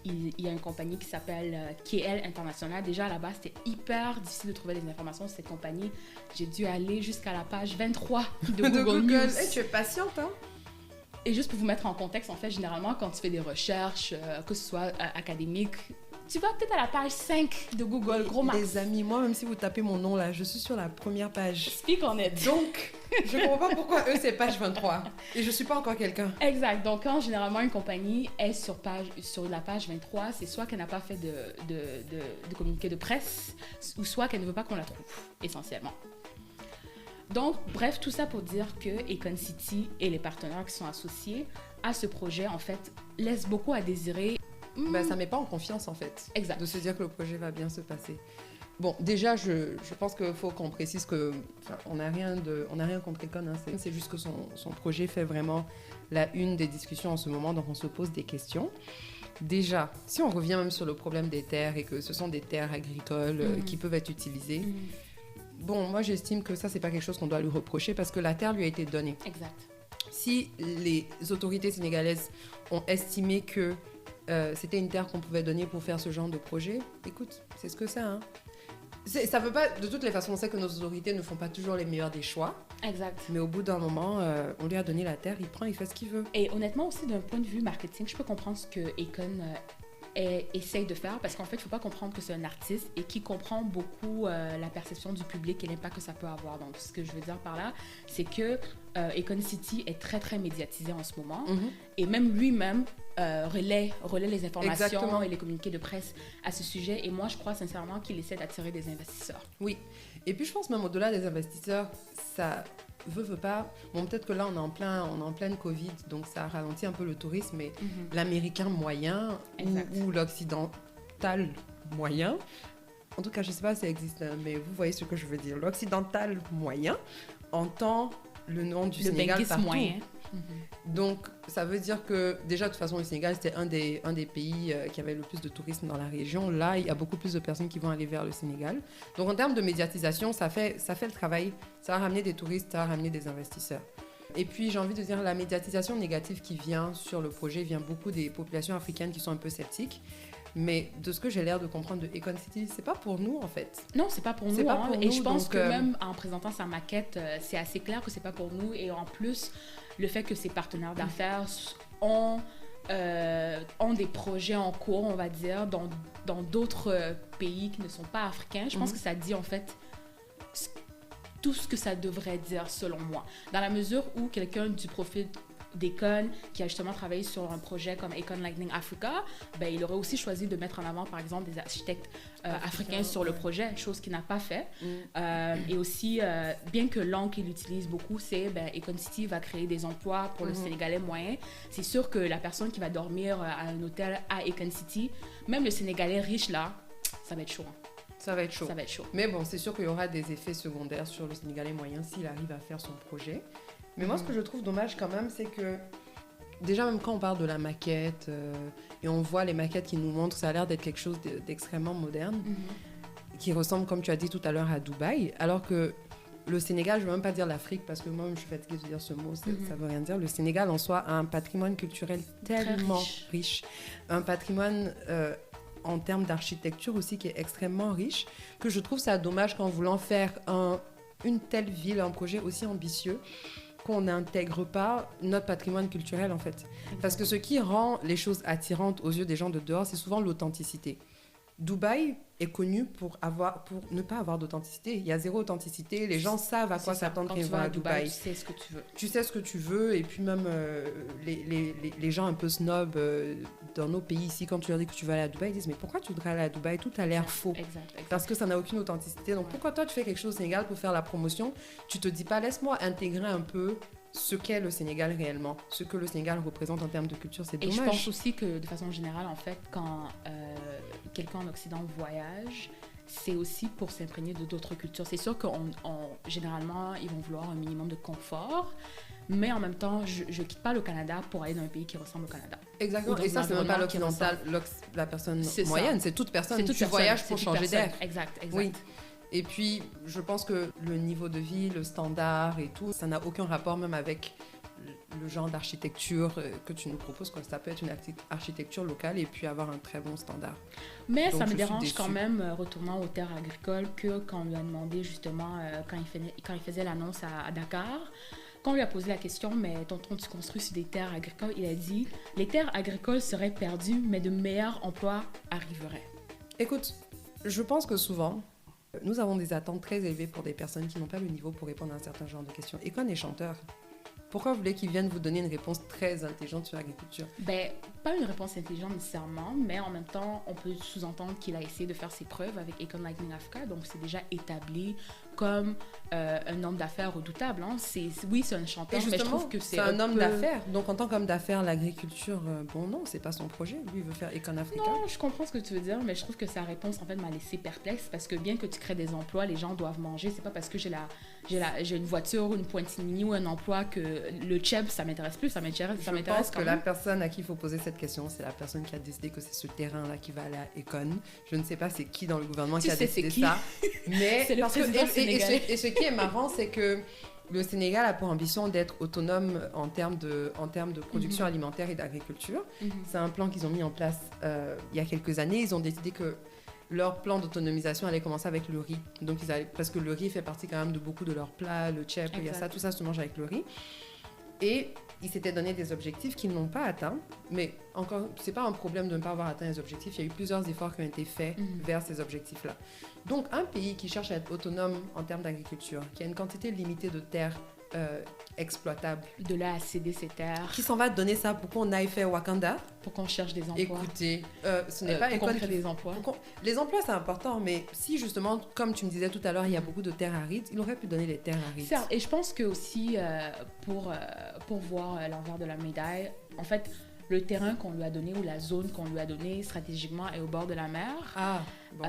il y a une compagnie qui s'appelle KL International. Déjà, à la base, c'était hyper difficile de trouver des informations sur cette compagnie. J'ai dû aller jusqu'à la page 23 de Google News. Hey, tu es patiente, hein? Et juste pour vous mettre en contexte, en fait, généralement, quand tu fais des recherches, que ce soit académiques, tu vas peut-être à la page 5 de Google, gros max. Les amis, moi, même si vous tapez mon nom là, je suis sur la première page. Speak on it. Donc, je ne comprends pas pourquoi eux, c'est page 23. Et je ne suis pas encore quelqu'un. Exact. Donc, quand généralement une compagnie est sur la page 23, c'est soit qu'elle n'a pas fait de communiqué de presse, ou soit qu'elle ne veut pas qu'on la trouve, essentiellement. Donc, bref, tout ça pour dire que Econ City et les partenaires qui sont associés à ce projet, en fait, laissent beaucoup à désirer. Ça ne met pas en confiance, en fait. Exact. De se dire que le projet va bien se passer. Bon, déjà, je pense qu'il faut qu'on précise qu'on n'a rien contre Econ. Hein. C'est juste que son projet fait vraiment la une des discussions en ce moment, donc on se pose des questions. Déjà, si on revient même sur le problème des terres et que ce sont des terres agricoles qui peuvent être utilisées, bon, moi j'estime que ça, c'est pas quelque chose qu'on doit lui reprocher parce que la terre lui a été donnée. Exact. Si les autorités sénégalaises ont estimé que c'était une terre qu'on pouvait donner pour faire ce genre de projet, écoute, c'est ce que c'est, hein. Ça veut pas, de toutes les façons, on sait que nos autorités ne font pas toujours les meilleurs des choix. Exact. Mais au bout d'un moment, on lui a donné la terre, il prend, il fait ce qu'il veut. Et honnêtement aussi, d'un point de vue marketing, je peux comprendre ce que Econ essaye de faire parce qu'en fait, il ne faut pas comprendre que c'est un artiste et qui comprend beaucoup la perception du public et l'impact que ça peut avoir. Donc, ce que je veux dire par là, c'est que Econ City est très, très médiatisé en ce moment et même lui-même relaie les informations Exactement. et les communiqués de presse à ce sujet. Et moi, je crois sincèrement qu'il essaie d'attirer des investisseurs. Oui. Et puis, je pense même au-delà des investisseurs, ça veut pas. Bon, peut-être que là, on est en pleine Covid, donc ça ralentit un peu le tourisme, mais l'américain moyen ou l'occidental moyen, en tout cas, je sais pas si ça existe, mais vous voyez ce que je veux dire. L'occidental moyen entend le nom du Sénégal partout. Moyen. Donc, ça veut dire que, déjà, de toute façon, le Sénégal, c'était un des pays qui avait le plus de tourisme dans la région. Là, il y a beaucoup plus de personnes qui vont aller vers le Sénégal. Donc, en termes de médiatisation, ça fait le travail. Ça va ramener des touristes, ça va ramener des investisseurs. Et puis, j'ai envie de dire, la médiatisation négative qui vient sur le projet vient beaucoup des populations africaines qui sont un peu sceptiques. Mais de ce que j'ai l'air de comprendre de Econ City, c'est pas pour nous en fait. Non, c'est pas pour nous. Et je pense que même en présentant sa maquette, c'est assez clair que c'est pas pour nous. Et en plus, le fait que ses partenaires d'affaires ont des projets en cours, on va dire, dans d'autres pays qui ne sont pas africains, je pense que ça dit en fait tout ce que ça devrait dire selon moi. Dans la mesure où quelqu'un du profil d'Econ, qui a justement travaillé sur un projet comme Econ Lightning Africa, il aurait aussi choisi de mettre en avant, par exemple, des architectes africains sur le projet, chose qu'il n'a pas fait. Et aussi, bien que l'angle qu'il utilise beaucoup, c'est Econ City va créer des emplois pour le Sénégalais moyen. C'est sûr que la personne qui va dormir à un hôtel à Econ City, même le Sénégalais riche, là, ça va être chaud. Ça va être chaud. Ça va être chaud. Mais bon, c'est sûr qu'il y aura des effets secondaires sur le Sénégalais moyen s'il arrive à faire son projet. Mais moi, ce que je trouve dommage quand même, c'est que déjà, même quand on parle de la maquette et on voit les maquettes qui nous montrent, ça a l'air d'être quelque chose d'extrêmement moderne, qui ressemble, comme tu as dit tout à l'heure, à Dubaï, alors que le Sénégal, je ne veux même pas dire l'Afrique, parce que moi-même, je suis fatiguée de dire ce mot, ça ne veut rien dire. Le Sénégal, en soi, a un patrimoine culturel tellement riche. Un patrimoine en termes d'architecture aussi qui est extrêmement riche, que je trouve ça dommage qu'en voulant faire une telle ville, un projet aussi ambitieux, qu'on n'intègre pas notre patrimoine culturel, en fait. Parce que ce qui rend les choses attirantes aux yeux des gens de dehors, c'est souvent l'authenticité. Dubaï est connu pour ne pas avoir d'authenticité. Il y a zéro authenticité. Les gens savent à quoi s'attendre quand ils vont à Dubaï. Tu sais ce que tu veux. Tu sais ce que tu veux. Et puis même les gens un peu snobs dans nos pays ici, quand tu leur dis que tu vas aller à Dubaï, ils disent « Mais pourquoi tu voudrais aller à Dubaï ? Tout a l'air faux. » Parce que ça n'a aucune authenticité. Donc pourquoi toi, tu fais quelque chose au Sénégal pour faire la promotion ? Tu te dis pas « Laisse-moi intégrer un peu ce qu'est le Sénégal réellement, ce que le Sénégal représente en termes de culture. » C'est dommage. Et je pense aussi que de façon générale, en fait, quand quelqu'un en Occident voyage, c'est aussi pour s'imprégner de d'autres cultures. C'est sûr que généralement, ils vont vouloir un minimum de confort, mais en même temps, je ne quitte pas le Canada pour aller dans un pays qui ressemble au Canada. Exactement. Et ça, c'est même pas l'occidental, la personne moyenne, c'est toute personne. Tu voyages pour changer d'air. Exact. Oui. Et puis, je pense que le niveau de vie, le standard et tout, ça n'a aucun rapport même avec le genre d'architecture que tu nous proposes. Quoi. Ça peut être une architecture locale et puis avoir un très bon standard. Mais donc, ça me dérange quand même, retournant aux terres agricoles, que quand on lui a demandé justement, quand il faisait l'annonce à Dakar, quand on lui a posé la question, mais tonton, tu construis sur des terres agricoles, il a dit, les terres agricoles seraient perdues, mais de meilleurs emplois arriveraient. Écoute, je pense que souvent, nous avons des attentes très élevées pour des personnes qui n'ont pas le niveau pour répondre à un certain genre de questions. Et quand on est chanteur, pourquoi vous voulez qu'ils viennent vous donner une réponse très intelligente sur l'agriculture ? Ben, pas une réponse intelligente nécessairement, mais en même temps, on peut sous-entendre qu'il a essayé de faire ses preuves avec Econ Lightning Africa, donc c'est déjà établi comme un homme d'affaires redoutable. Hein. Oui, c'est un chanteur, mais je trouve que c'est un homme d'affaires. Donc en tant qu'homme d'affaires, l'agriculture, bon non, c'est pas son projet. Lui, il veut faire Econ Africa. Non, je comprends ce que tu veux dire, mais je trouve que sa réponse en fait m'a laissé perplexe parce que bien que tu crées des emplois, les gens doivent manger. C'est pas parce que j'ai une voiture, une Pointigny ou un emploi que le cheb, ça m'intéresse plus. Ça m'intéresse Je pense que la personne à qui il faut poser cette question, c'est la personne qui a décidé que c'est ce terrain-là qui va aller à Econ. Je ne sais pas c'est qui dans le gouvernement qui a décidé ça, mais c'est le président sénégalais. Et ce qui est marrant, c'est que le Sénégal a pour ambition d'être autonome en termes de production alimentaire et d'agriculture. C'est un plan qu'ils ont mis en place il y a quelques années. Ils ont décidé que leur plan d'autonomisation allait commencer avec le riz. Donc parce que le riz fait partie quand même de beaucoup de leurs plats, le tchèp, il y a ça, tout ça se mange avec le riz. Et ils s'étaient donné des objectifs qu'ils n'ont pas atteints. Mais encore, c'est pas un problème de ne pas avoir atteint les objectifs. Il y a eu plusieurs efforts qui ont été faits vers ces objectifs-là. Donc, un pays qui cherche à être autonome en termes d'agriculture, qui a une quantité limitée de terres exploitables. De là à céder ses terres. Qui s'en va donner ça pour qu'on aille faire Wakanda? Pour qu'on cherche des emplois. Écoutez, ce n'est pas pour qu'on crée des emplois. Les emplois, c'est important, mais si justement, comme tu me disais tout à l'heure, il y a beaucoup de terres arides, il aurait pu donner les terres arides. Certes, et je pense que aussi, pour voir l'envers de la médaille, en fait, le terrain qu'on lui a donné ou la zone qu'on lui a donnée stratégiquement est au bord de la mer. Ah, bon.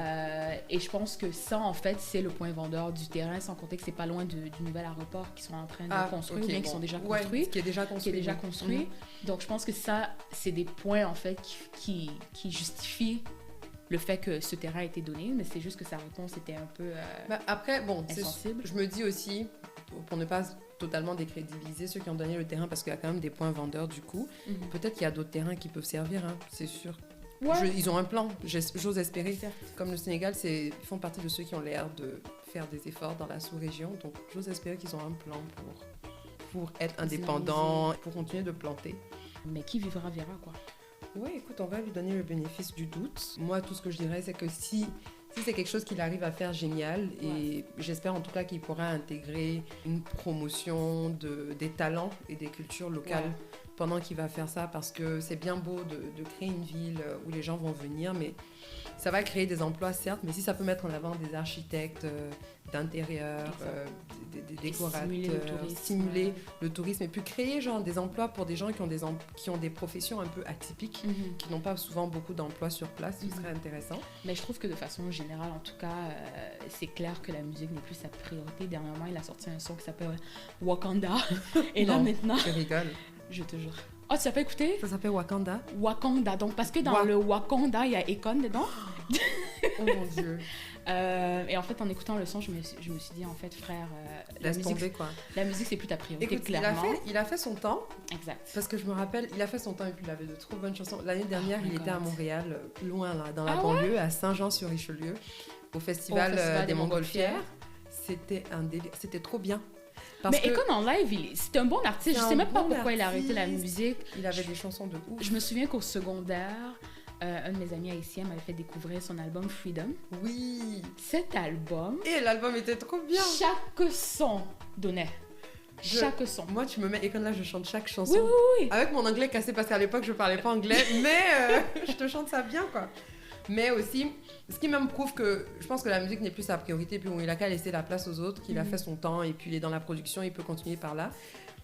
Et je pense que ça, en fait, c'est le point vendeur du terrain, sans compter que c'est pas loin du nouvel aéroport qu'ils sont en train de construire, ou bien qui sont déjà construits. Qui est déjà construit. Donc, je pense que ça, c'est des points, en fait, qui justifient le fait que ce terrain a été donné, mais c'est juste que sa réponse était un peu après, bon, insensible. Je me dis aussi, pour ne pas totalement décrédibiliser ceux qui ont donné le terrain, parce qu'il y a quand même des points vendeurs du coup, peut-être qu'il y a d'autres terrains qui peuvent servir, hein, c'est sûr. Ouais. Ils ont un plan, j'ose espérer. Certes. Comme le Sénégal, ils font partie de ceux qui ont l'air de faire des efforts dans la sous-région, donc j'ose espérer qu'ils ont un plan pour être indépendants, pour continuer de planter. Mais qui vivra verra, quoi. Oui, écoute, on va lui donner le bénéfice du doute. Moi, tout ce que je dirais, c'est que si c'est quelque chose qu'il arrive à faire génial, et j'espère en tout cas qu'il pourra intégrer une promotion des talents et des cultures locales pendant qu'il va faire ça, parce que c'est bien beau de créer une ville où les gens vont venir, mais ça va créer des emplois, certes, mais si ça peut mettre en avant des architectes d'intérieur, des décorateurs, stimuler le tourisme et puis créer genre des emplois pour des gens qui ont des professions un peu atypiques, qui n'ont pas souvent beaucoup d'emplois sur place, ce serait intéressant. Mais je trouve que de façon générale, en tout cas, c'est clair que la musique n'est plus sa priorité. Dernièrement, il a sorti un son qui s'appelle Wakanda. Et là, maintenant... Je rigole. Je te jure. Oh, tu n'as pas écouté? Ça s'appelle Wakanda? Wakanda. Donc, parce que dans le Wakanda, il y a Akon dedans. Oh mon Dieu. Et en fait, en écoutant le son, je me suis dit, en fait, frère, la musique, c'est plus ta priorité. Écoute, clairement. Il a fait son temps. Exact. Parce que je me rappelle, il a fait son temps et puis il avait de trop bonnes chansons. L'année dernière, il était à Montréal, loin là, dans la banlieue, à Saint-Jean-sur-Richelieu, au festival des Montgolfières. C'était un délire, c'était trop bien. Mais Akon en live, c'est un bon artiste. Je sais même pas pourquoi il a arrêté la musique. Il avait des chansons de ouf. Je me souviens qu'au secondaire, un de mes amis haïtiens m'avait fait découvrir son album Freedom. Oui. Cet album... Et l'album était trop bien. Chaque son donnait. Chaque son. Moi, tu me mets Akon là, je chante chaque chanson. Oui. Avec mon anglais cassé parce qu'à l'époque, je parlais pas anglais. Mais je te chante ça bien, quoi. Mais aussi, ce qui même prouve que je pense que la musique n'est plus sa priorité, puis bon, il a qu'à laisser la place aux autres, qu'il a fait son temps, et puis il est dans la production, il peut continuer par là.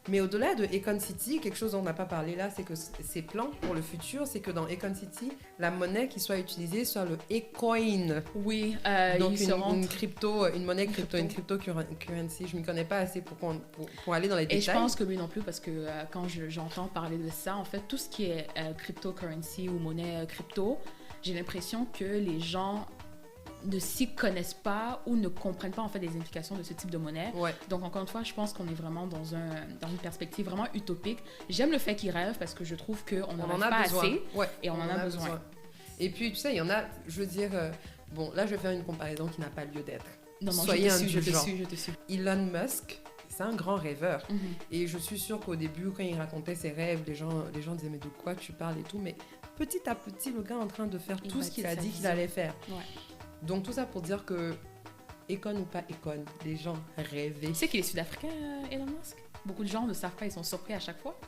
Mais au-delà de Akon City, quelque chose dont on n'a pas parlé là, c'est que ses plans pour le futur, c'est que dans Akon City, la monnaie qui soit utilisée soit le Acoin. Oui, donc une monnaie crypto, une cryptocurrency. Je m'y connais pas assez pour aller dans les détails. Et je pense que lui non plus, parce que quand j'entends parler de ça, en fait, tout ce qui est cryptocurrency ou monnaie crypto, j'ai l'impression que les gens ne s'y connaissent pas ou ne comprennent pas en fait les implications de ce type de monnaie. Ouais. Donc encore une fois, je pense qu'on est vraiment dans une perspective vraiment utopique. J'aime le fait qu'ils rêvent parce que je trouve qu'on n'en a pas assez et on en a besoin. Et puis tu sais, il y en a, je veux dire, bon là je vais faire une comparaison qui n'a pas lieu d'être. Non, Soyez je te suis. Elon Musk, c'est un grand rêveur. Et je suis sûre qu'au début, quand il racontait ses rêves, les gens disaient mais de quoi tu parles et tout. Mais petit à petit, le gars est en train de faire tout ce qu'il a dit qu'il allait faire. Ouais. Donc tout ça pour dire que, Akon ou pas Akon, les gens rêvaient. Tu sais qu'il est sud-africain, Elon Musk? Beaucoup de gens ne savent pas, ils sont surpris à chaque fois.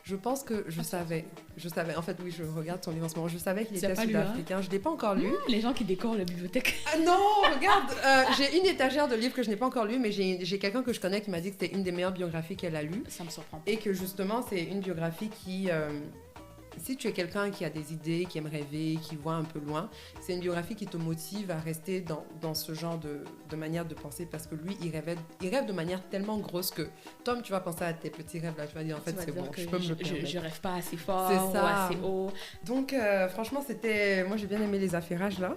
Je pense que je savais. En fait, oui, je regarde son livre en ce moment. Je savais qu'il était sud-africain. Je ne l'ai pas encore lu. Les gens qui décorent la bibliothèque. Ah non, regarde, j'ai une étagère de livres que je n'ai pas encore lu, mais j'ai quelqu'un que je connais qui m'a dit que c'était une des meilleures biographies qu'elle a lues. Ça me surprend. Et que justement, c'est une biographie qui... si tu es quelqu'un qui a des idées, qui aime rêver, qui voit un peu loin, c'est une biographie qui te motive à rester dans ce genre de manière de penser parce que lui, il rêve de manière tellement grosse que Tom, tu vas penser à tes petits rêves là, tu vas dire en fait c'est bon, je peux me le permettre. Je rêve pas assez fort ou assez haut. Donc franchement, moi j'ai bien aimé les affairages là.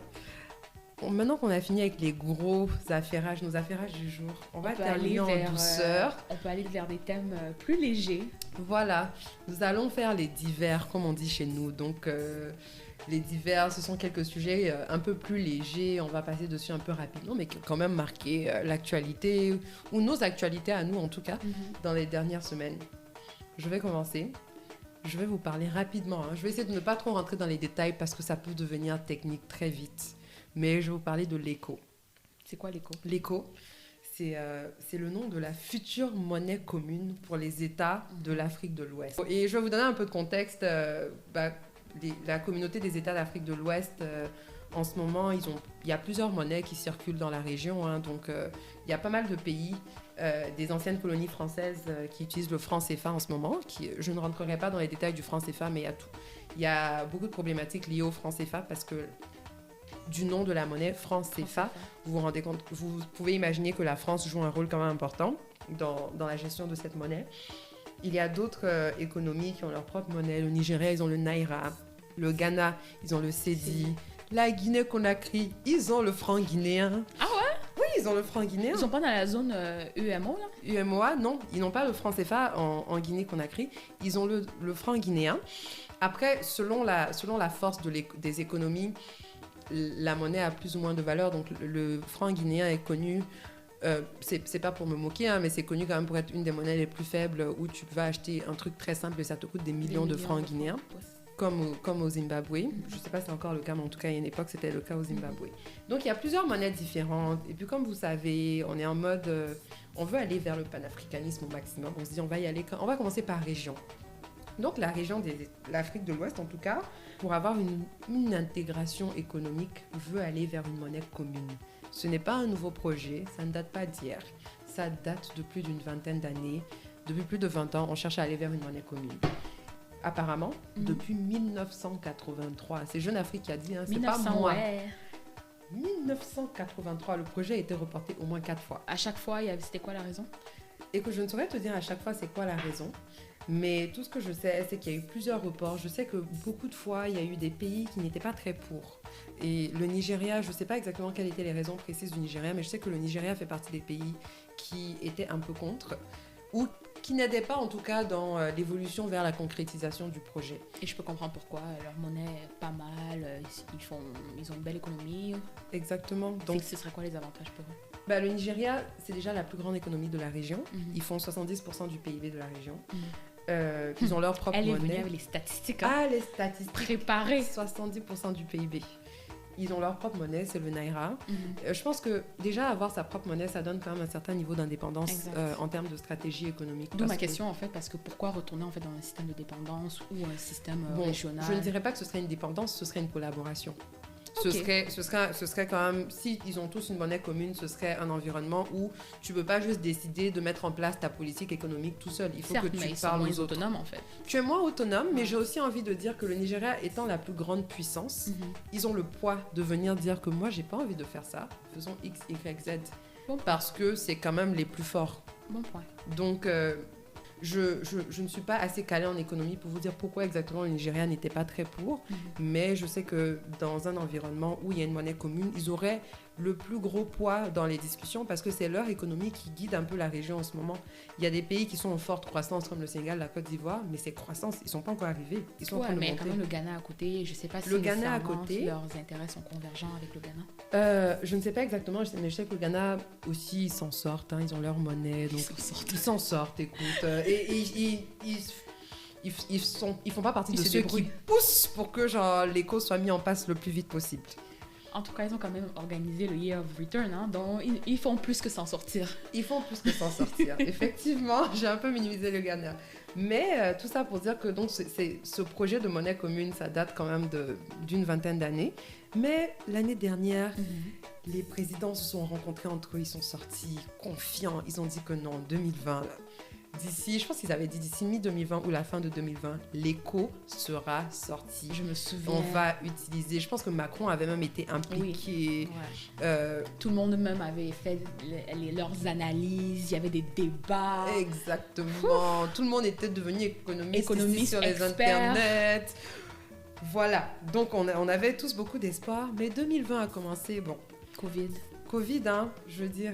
Bon, maintenant qu'on a fini avec les gros affairages, nos affairages du jour, on va terminer en douceur. On peut aller vers des thèmes plus légers. Voilà, nous allons faire les divers, comme on dit chez nous. Donc, les divers, ce sont quelques sujets un peu plus légers. On va passer dessus un peu rapidement, mais qui ont quand même marqué l'actualité, ou nos actualités à nous en tout cas, dans les dernières semaines. Je vais commencer. Je vais vous parler rapidement. Je vais essayer de ne pas trop rentrer dans les détails parce que ça peut devenir technique très vite. Mais je vais vous parler de l'ECO. C'est quoi l'ECO? L'ECO, c'est le nom de la future monnaie commune pour les États de l'Afrique de l'Ouest. Et je vais vous donner un peu de contexte. La communauté des États d'Afrique de l'Ouest, en ce moment, il y a plusieurs monnaies qui circulent dans la région. Donc, il y a pas mal de pays, des anciennes colonies françaises qui utilisent le franc CFA en ce moment. Je ne rentrerai pas dans les détails du franc CFA, mais il y a beaucoup de problématiques liées au franc CFA parce que du nom de la monnaie, franc CFA, vous vous rendez compte, vous pouvez imaginer que la France joue un rôle quand même important dans la gestion de cette monnaie. Il y a d'autres économies qui ont leur propre monnaie. Le Nigeria, ils ont le Naira. Le Ghana, ils ont le Cedi. La Guinée-Conakry, ils ont le franc guinéen. Ah ouais? Oui, ils ont le franc guinéen. Ils sont pas dans la zone UEMO, là? UEMOA, non. Ils n'ont pas le franc CFA en Guinée-Conakry. Ils ont le franc guinéen. Après, selon la force des économies, la monnaie a plus ou moins de valeur. Donc, le franc guinéen est connu... c'est pas pour me moquer, mais c'est connu quand même pour être une des monnaies les plus faibles où tu vas acheter un truc très simple et ça te coûte des millions de francs guinéens, comme au Zimbabwe. Je sais pas si c'est encore le cas, mais en tout cas, à une époque, c'était le cas au Zimbabwe. Donc, il y a plusieurs monnaies différentes. Et puis, comme vous savez, on est en mode... on veut aller vers le panafricanisme au maximum. On se dit, on va y aller... On va commencer par région. Donc la région de l'Afrique de l'Ouest, en tout cas, pour avoir une intégration économique, veut aller vers une monnaie commune. Ce n'est pas un nouveau projet, ça ne date pas d'hier. Ça date de plus d'une vingtaine d'années. Depuis plus de 20 ans, on cherche à aller vers une monnaie commune. Apparemment, depuis 1983. C'est Jeune Afrique qui a dit, hein, c'est pas moi. Ouais. 1983, le projet a été reporté au moins 4 fois. À chaque fois, c'était quoi la raison? Et que je ne saurais te dire à chaque fois c'est quoi la raison. Mais tout ce que je sais, c'est qu'il y a eu plusieurs reports. Je sais que beaucoup de fois, il y a eu des pays qui n'étaient pas très pour. Et le Nigeria, je ne sais pas exactement quelles étaient les raisons précises du Nigeria, mais je sais que le Nigeria fait partie des pays qui étaient un peu contre, ou qui n'aidaient pas en tout cas dans l'évolution vers la concrétisation du projet. Et je peux comprendre pourquoi. Leur monnaie est pas mal, ils ont une belle économie. Exactement. Donc, ce serait quoi les avantages pour eux? Bah, le Nigeria, c'est déjà la plus grande économie de la région. Ils font 70% du PIB de la région. Ils ont leur propre monnaie. Elle est venue avec les statistiques. Hein. Ah, les statistiques. Préparées. 70% du PIB. Ils ont leur propre monnaie, c'est le Naira. Je pense que déjà avoir sa propre monnaie, ça donne quand même un certain niveau d'indépendance en termes de stratégie économique. D'où ma question en fait, parce que pourquoi retourner en fait dans un système de dépendance ou un système régional? Je ne dirais pas que ce serait une dépendance, ce serait une collaboration. Okay. Ce serait quand même, si ils ont tous une monnaie commune, ce serait un environnement où tu ne peux pas juste décider de mettre en place ta politique économique tout seul. Il faut que tu parles aux autres. Autonomes en fait. Tu es moins autonome, mais j'ai aussi envie de dire que le Nigeria étant la plus grande puissance, ils ont le poids de venir dire que moi, j'ai pas envie de faire ça. Faisons X, Y, Z. Bon. Parce que c'est quand même les plus forts. Bon point. Donc, je ne suis pas assez calée en économie pour vous dire pourquoi exactement le Nigeria n'était pas très pour, mais je sais que dans un environnement où il y a une monnaie commune, ils auraient le plus gros poids dans les discussions parce que c'est leur économie qui guide un peu la région en ce moment. Il y a des pays qui sont en forte croissance comme le Sénégal, la Côte d'Ivoire, mais ces croissances, ils ne sont pas encore arrivés. Ils sont en train de monter. Mais il y a quand même le Ghana à côté. Je ne sais pas si le Ghana à côté, leurs intérêts sont convergents avec le Ghana. Je ne sais pas exactement, mais je sais que le Ghana aussi, ils s'en sortent. Hein, ils ont leur monnaie. Donc ils s'en sortent, écoute. Ils font pas partie de ceux qui poussent pour que genre, les causes soient mises en place le plus vite possible. En tout cas, ils ont quand même organisé le Year of Return, hein, donc ils font plus que s'en sortir. Ils font plus que s'en sortir. Effectivement, j'ai un peu minimisé le Ghana. Mais tout ça pour dire que donc, ce projet de monnaie commune, ça date quand même d'une vingtaine d'années. Mais l'année dernière, les présidents se sont rencontrés entre eux, ils sont sortis confiants. Ils ont dit que non, 2020, là, je pense qu'ils avaient dit d'ici mi-2020 ou la fin de 2020, l'éco sera sorti. Je me souviens. On va utiliser. Je pense que Macron avait même été impliqué. Oui. Tout le monde même avait fait leurs analyses. Il y avait des débats. Exactement. Tout le monde était devenu économiste sur les internets. Voilà. Donc on avait tous beaucoup d'espoir. Mais 2020 a commencé. Bon. Covid, hein, je veux dire,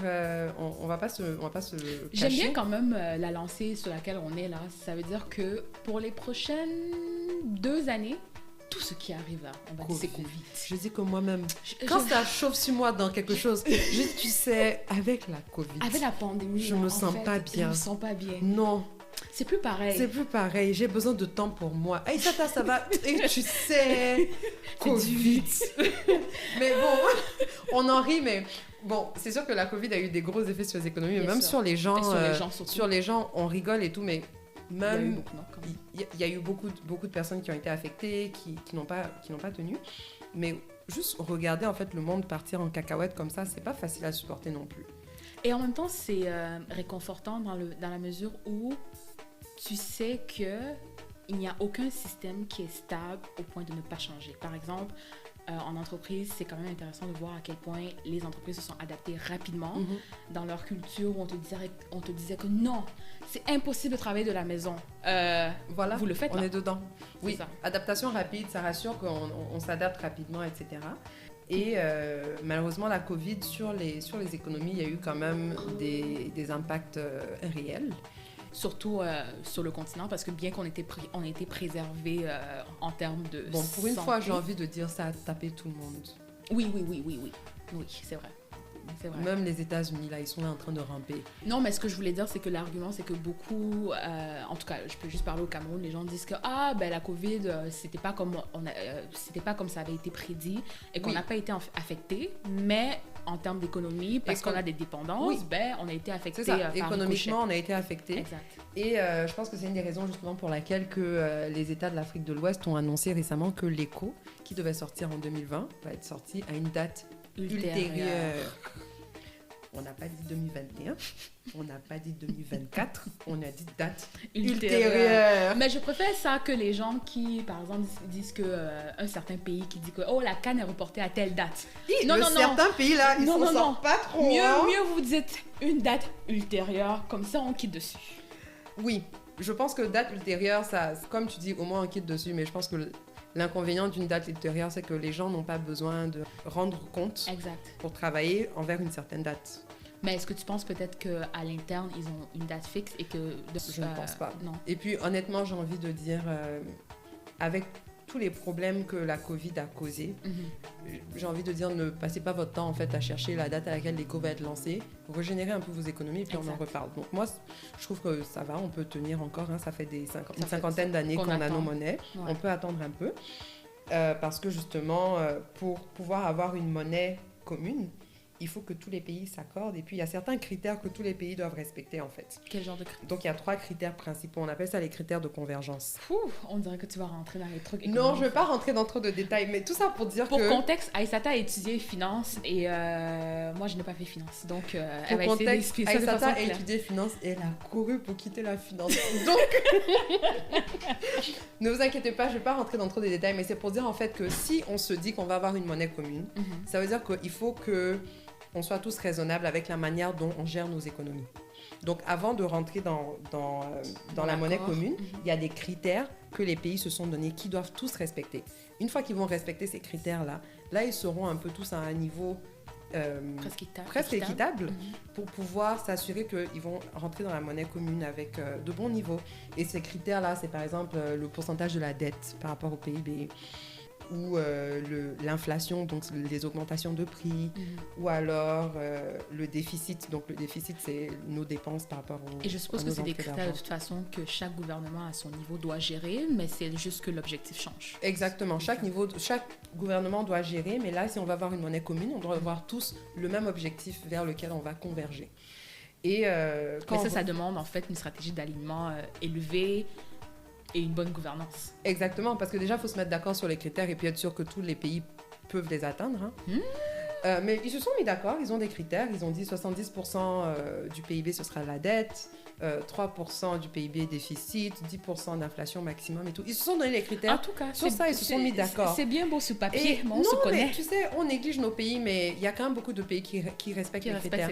on va pas se cacher. J'aime bien quand même la lancée sur laquelle on est là. Ça veut dire que pour les prochaines 2 années, tout ce qui arrive là, on va dire c'est Covid. Je dis que moi-même, quand ça chauffe sur moi dans quelque chose, tu sais, avec la Covid. Avec la pandémie, je me sens pas bien. Je me sens pas bien. Non. C'est plus pareil. C'est plus pareil. J'ai besoin de temps pour moi. Hey, ça va. Et tu sais, Covid. Mais bon, on en rit, mais bon, c'est sûr que la Covid a eu des gros effets sur les économies, mais même sur les gens. Sur les gens, on rigole et tout, mais même il y a eu beaucoup de personnes qui ont été affectées, qui n'ont pas tenu. Mais juste regarder en fait le monde partir en cacahuète comme ça, c'est pas facile à supporter non plus. Et en même temps, c'est réconfortant dans la mesure où tu sais qu'il n'y a aucun système qui est stable au point de ne pas changer. Par exemple, en entreprise, c'est quand même intéressant de voir à quel point les entreprises se sont adaptées rapidement dans leur culture où on te disait que non, c'est impossible de travailler de la maison. Voilà, vous le faites on là. Est dedans. Oui, ça. Adaptation rapide, ça rassure qu'on s'adapte rapidement, etc. Et malheureusement, la Covid, sur les économies, il y a eu quand même des impacts réels. Surtout sur le continent, parce que bien qu'on on était préservés en termes de pour une santé. fois, j'ai envie de dire ça a tapé tout le monde. Oui, c'est vrai. c'est vrai. Même les États-Unis, là, ils sont là en train de ramper. Non, mais ce que je voulais dire, c'est que l'argument, c'est que beaucoup, en tout cas, je peux juste parler au Cameroun, les gens disent que la COVID, c'était pas comme ça avait été prédit et qu'on n'a pas été affecté, mais en termes d'économie, parce qu'on a des dépendances, on a été affecté. C'est ça, économiquement, on a été affecté. Exact. Et je pense que c'est une des raisons justement pour laquelle que les États de l'Afrique de l'Ouest ont annoncé récemment que l'écho, qui devait sortir en 2020, va être sorti à une date ultérieure. On n'a pas dit 2021, on n'a pas dit 2024, on a dit date ultérieure. Mais je préfère ça que les gens qui, par exemple, disent qu'un certain pays qui dit que la CAN est reportée à telle date. Certains pays là, ils s'en sortent pas trop. Mieux vous dites une date ultérieure, comme ça on quitte dessus. Oui, je pense que date ultérieure, ça, comme tu dis, au moins on quitte dessus, mais je pense que l'inconvénient d'une date ultérieure, c'est que les gens n'ont pas besoin de rendre compte pour travailler envers une certaine date. Mais est-ce que tu penses peut-être qu'à l'interne, ils ont une date fixe et que... Je ne pense pas. Non. Et puis, honnêtement, j'ai envie de dire, avec tous les problèmes que la COVID a causés, j'ai envie de dire, ne passez pas votre temps en fait à chercher la date à laquelle l'éco va être lancé. Régénérez un peu vos économies et puis on en reparle. Donc moi, je trouve que ça va, on peut tenir encore. Ça fait une cinquantaine d'années qu'on a nos monnaies. Ouais. On peut attendre un peu parce que justement, pour pouvoir avoir une monnaie commune, il faut que tous les pays s'accordent. Et puis, il y a certains critères que tous les pays doivent respecter, en fait. Quel genre de critères? Donc, il y a 3 critères principaux. On appelle ça les critères de convergence. On dirait que tu vas rentrer dans les trucs. Non, je ne vais pas rentrer dans trop de détails, mais tout ça pour dire Pour contexte, Aïssata a étudié finance et moi, je n'ai pas fait finance. Donc, elle va essayer d'expliquer ça de façon claire. Aïssata a étudié finance et elle a couru pour quitter la finance. Donc, ne vous inquiétez pas, je ne vais pas rentrer dans trop de détails, mais c'est pour dire, en fait, que si on se dit qu'on va avoir une monnaie commune, ça veut dire qu'il faut que on soit tous raisonnables avec la manière dont on gère nos économies. Donc, avant de rentrer dans la monnaie commune, il y a des critères que les pays se sont donnés qui doivent tous respecter. Une fois qu'ils vont respecter ces critères-là, là, ils seront un peu tous à un niveau presque équitable pour pouvoir s'assurer qu'ils vont rentrer dans la monnaie commune avec de bons niveaux. Et ces critères-là, c'est par exemple le pourcentage de la dette par rapport au PIB, ou l'inflation, donc les augmentations de prix, ou alors le déficit. Donc le déficit, c'est nos dépenses par rapport aux... Et je suppose que c'est des critères de toute façon que chaque gouvernement à son niveau doit gérer, mais c'est juste que l'objectif change. Exactement. Chaque gouvernement doit gérer, mais là, si on va avoir une monnaie commune, on doit avoir tous le même objectif vers lequel on va converger. Et mais ça demande en fait une stratégie d'alignement élevée, et une bonne gouvernance. Exactement, parce que déjà, il faut se mettre d'accord sur les critères et puis être sûr que tous les pays peuvent les atteindre. Mais ils se sont mis d'accord, ils ont des critères. Ils ont dit 70% du PIB, ce sera la dette, 3% du PIB déficit, 10% d'inflation maximum et tout. Ils se sont donné les critères. En tout cas, sur ça, ils se sont mis d'accord. C'est bien beau sur papier, mais on non, se connaît. Mais tu sais, on néglige nos pays, mais il y a quand même beaucoup de pays qui respectent les critères.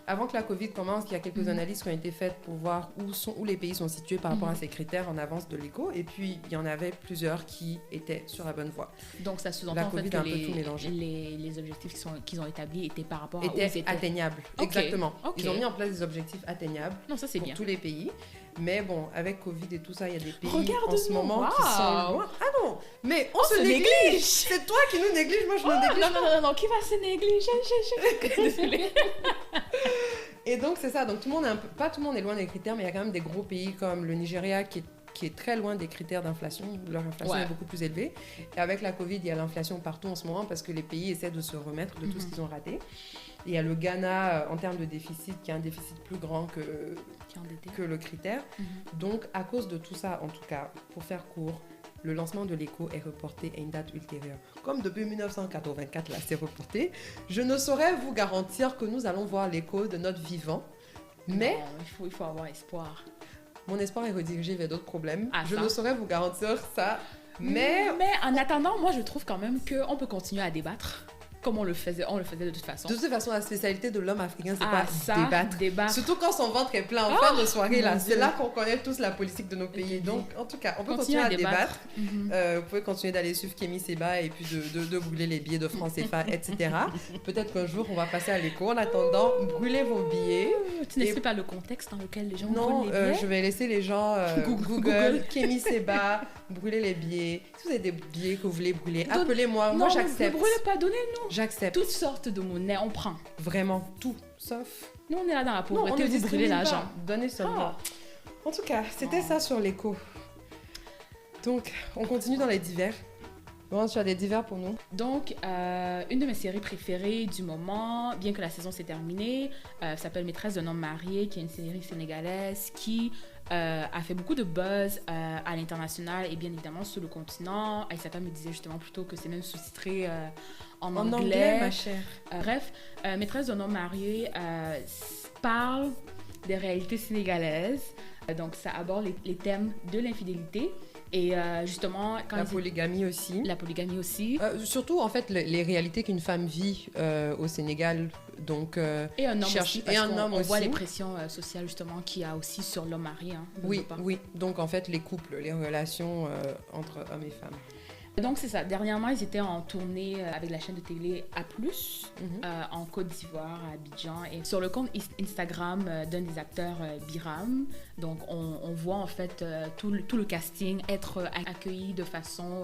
Avant que la COVID commence, il y a quelques analyses qui ont été faites pour voir où les pays sont situés par rapport à ces critères en avance de l'éco. Et puis, il y en avait plusieurs qui étaient sur la bonne voie. Donc, ça sous-entend en fait que les objectifs qu'ils ont établis étaient par rapport aux États. Atteignables. Okay. Exactement. Okay. Ils ont mis en place des objectifs atteignables pour tous les pays. Mais bon, avec Covid et tout ça, il y a des pays en ce moment qui sont loin. Ah non, mais on se néglige. C'est toi qui nous néglige, moi je me néglige. Non, qui va se négliger? Désolée. Et donc c'est ça, donc tout le monde pas tout le monde est loin des critères, mais il y a quand même des gros pays comme le Nigeria qui est très loin des critères d'inflation. Leur inflation est beaucoup plus élevée. Et avec la Covid, il y a l'inflation partout en ce moment parce que les pays essaient de se remettre de tout ce qu'ils ont raté. Et il y a le Ghana, en termes de déficit, qui a un déficit plus grand que le critère. Donc, à cause de tout ça, en tout cas, pour faire court, le lancement de l'éco est reporté à une date ultérieure. Comme depuis 1984, là, c'est reporté. Je ne saurais vous garantir que nous allons voir l'éco de notre vivant. Mais... Non, il faut avoir espoir. Mon espoir est redirigé vers d'autres problèmes. Je ne saurais vous garantir ça, mais en attendant, moi, je trouve quand même qu'on peut continuer à débattre. Comme on le faisait de toute façon. De toute façon, la spécialité de l'homme africain, c'est pas débattre. Surtout quand son ventre est plein en fin de soirée. Là, c'est là qu'on connaît tous la politique de nos pays. Donc, en tout cas, on peut continuer à débattre. Vous pouvez continuer d'aller suivre Kémy Séba et puis de brûler les billets de francs CFA, etc. Peut-être qu'un jour, on va passer à l'éco. En attendant, brûlez vos billets. Tu n'expliques pas le contexte dans lequel les gens brûlent les billets? Non, je vais laisser les gens Google Kémy Séba, brûler les billets. Si vous avez des billets que vous voulez brûler, appelez-moi. Moi, j'accepte. Ne brûlez pas, donnez-nous. J'accepte. Toutes sortes de monnaie, on prend. Vraiment tout, sauf... Nous, on est là dans la Non, on pauvreté, ne vous brûlez discrimine l'argent. pas. Donnez seulement. Ah. En tout cas, c'était ça sur l'écho. Donc, on continue dans les divers. Bon, tu as des divers pour nous? Donc, une de mes séries préférées du moment, bien que la saison s'est terminée, s'appelle Maîtresse d'un homme marié, qui est une série sénégalaise qui a fait beaucoup de buzz à l'international et bien évidemment sur le continent. Aïssata me disait justement plutôt que c'est même sous-titré en anglais. Ma chère. Bref, Maîtresse d'un homme marié parle des réalités sénégalaises. Donc, ça aborde les thèmes de l'infidélité. Et justement, quand La polygamie aussi. La polygamie aussi. Surtout, en fait, les réalités qu'une femme vit au Sénégal. Donc, et un homme aussi, parce qu'on voit les aussi. pressions sociales, justement, qu'il y a aussi sur l'homme marié. Hein, Oui, oui. Donc, en fait, les couples, les relations entre hommes et femmes. Donc, c'est ça. Dernièrement, ils étaient en tournée avec la chaîne de télé A+, en Côte d'Ivoire, à Abidjan. Et sur le compte Instagram d'un des acteurs, Biram, donc on voit en fait tout le casting être accueilli de façon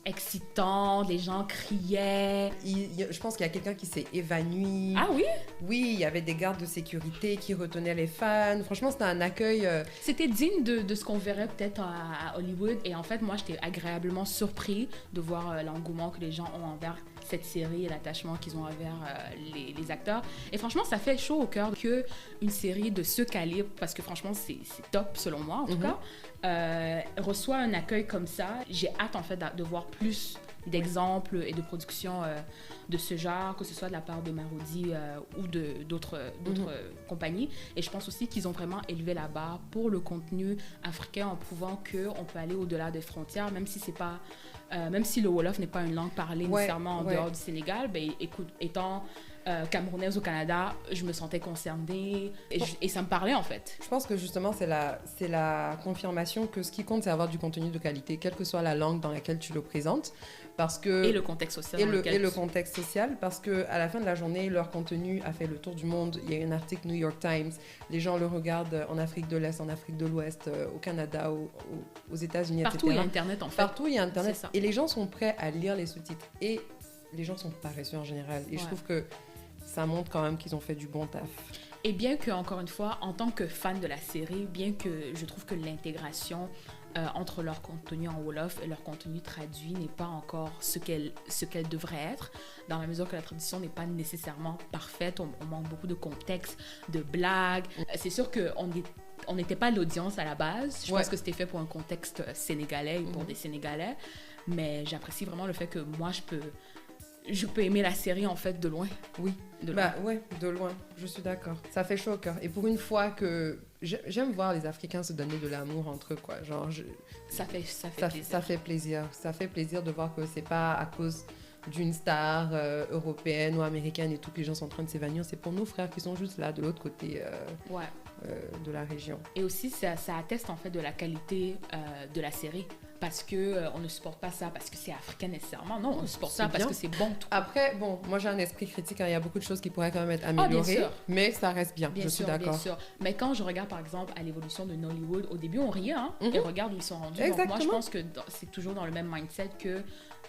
excitante. Les gens criaient. Je pense qu'il y a quelqu'un qui s'est évanoui. Ah oui? Oui, il y avait des gardes de sécurité qui retenaient les fans. Franchement, c'était un accueil... C'était digne de ce qu'on verrait peut-être à Hollywood. Et en fait, moi, j'étais agréablement surpris de voir l'engouement que les gens ont envers cette série et l'attachement qu'ils ont envers les acteurs. Et franchement, ça fait chaud au cœur qu'une série de ce calibre, parce que franchement, c'est top selon moi en tout cas, reçoit un accueil comme ça. J'ai hâte en fait de voir plus d'exemples et de productions de ce genre, que ce soit de la part de Marodi ou d'autres compagnies. Et je pense aussi qu'ils ont vraiment élevé la barre pour le contenu africain en prouvant qu'on peut aller au-delà des frontières, même si c'est pas... même si le Wolof n'est pas une langue parlée nécessairement en dehors du Sénégal, ben, écoute, étant camerounaise au Canada, je me sentais concernée et ça me parlait en fait. Je pense que justement, c'est la confirmation que ce qui compte, c'est avoir du contenu de qualité, quelle que soit la langue dans laquelle tu le présentes. Parce que, et le contexte social. Et le contexte social, parce qu'à la fin de la journée, leur contenu a fait le tour du monde. Il y a un article New York Times, les gens le regardent en Afrique de l'Est, en Afrique de l'Ouest, au Canada, aux États-Unis, Partout, etc. il y a Internet en fait. Partout, il y a Internet. Et les gens sont prêts à lire les sous-titres. Et les gens sont paresseux en général. Et je trouve que ça montre quand même qu'ils ont fait du bon taf. Et bien que, encore une fois, en tant que fan de la série, bien que je trouve que l'intégration entre leur contenu en Wolof et leur contenu traduit n'est pas encore ce qu'elle devrait être, dans la mesure que la traduction n'est pas nécessairement parfaite, on manque beaucoup de contexte, de blagues. C'est sûr qu'on n'était pas l'audience à la base. Je pense que c'était fait pour un contexte sénégalais et pour des Sénégalais, mais j'apprécie vraiment le fait que moi, je peux aimer la série en fait de loin. Oui, de loin, je suis d'accord. Ça fait chaud au cœur. Et pour une fois que j'aime voir les Africains se donner de l'amour entre eux, quoi. Genre, ça fait plaisir. Ça fait plaisir. Ça fait plaisir de voir que c'est pas à cause d'une star européenne ou américaine et tout que les gens sont en train de s'évanouir. C'est pour nos frères qui sont juste là, de l'autre côté de la région. Et aussi, ça atteste en fait de la qualité de la série. Parce qu'on ne supporte pas ça parce que c'est africain nécessairement. Non, on supporte ça parce que c'est bon. Tout. Après, bon, moi j'ai un esprit critique. Il y a beaucoup de choses qui pourraient quand même être améliorées. Mais ça reste bien. Je suis d'accord. Bien sûr. Mais quand je regarde par exemple à l'évolution de Nollywood, au début on riait, hein, et regarde où ils sont rendus. Donc moi je pense que c'est toujours dans le même mindset que,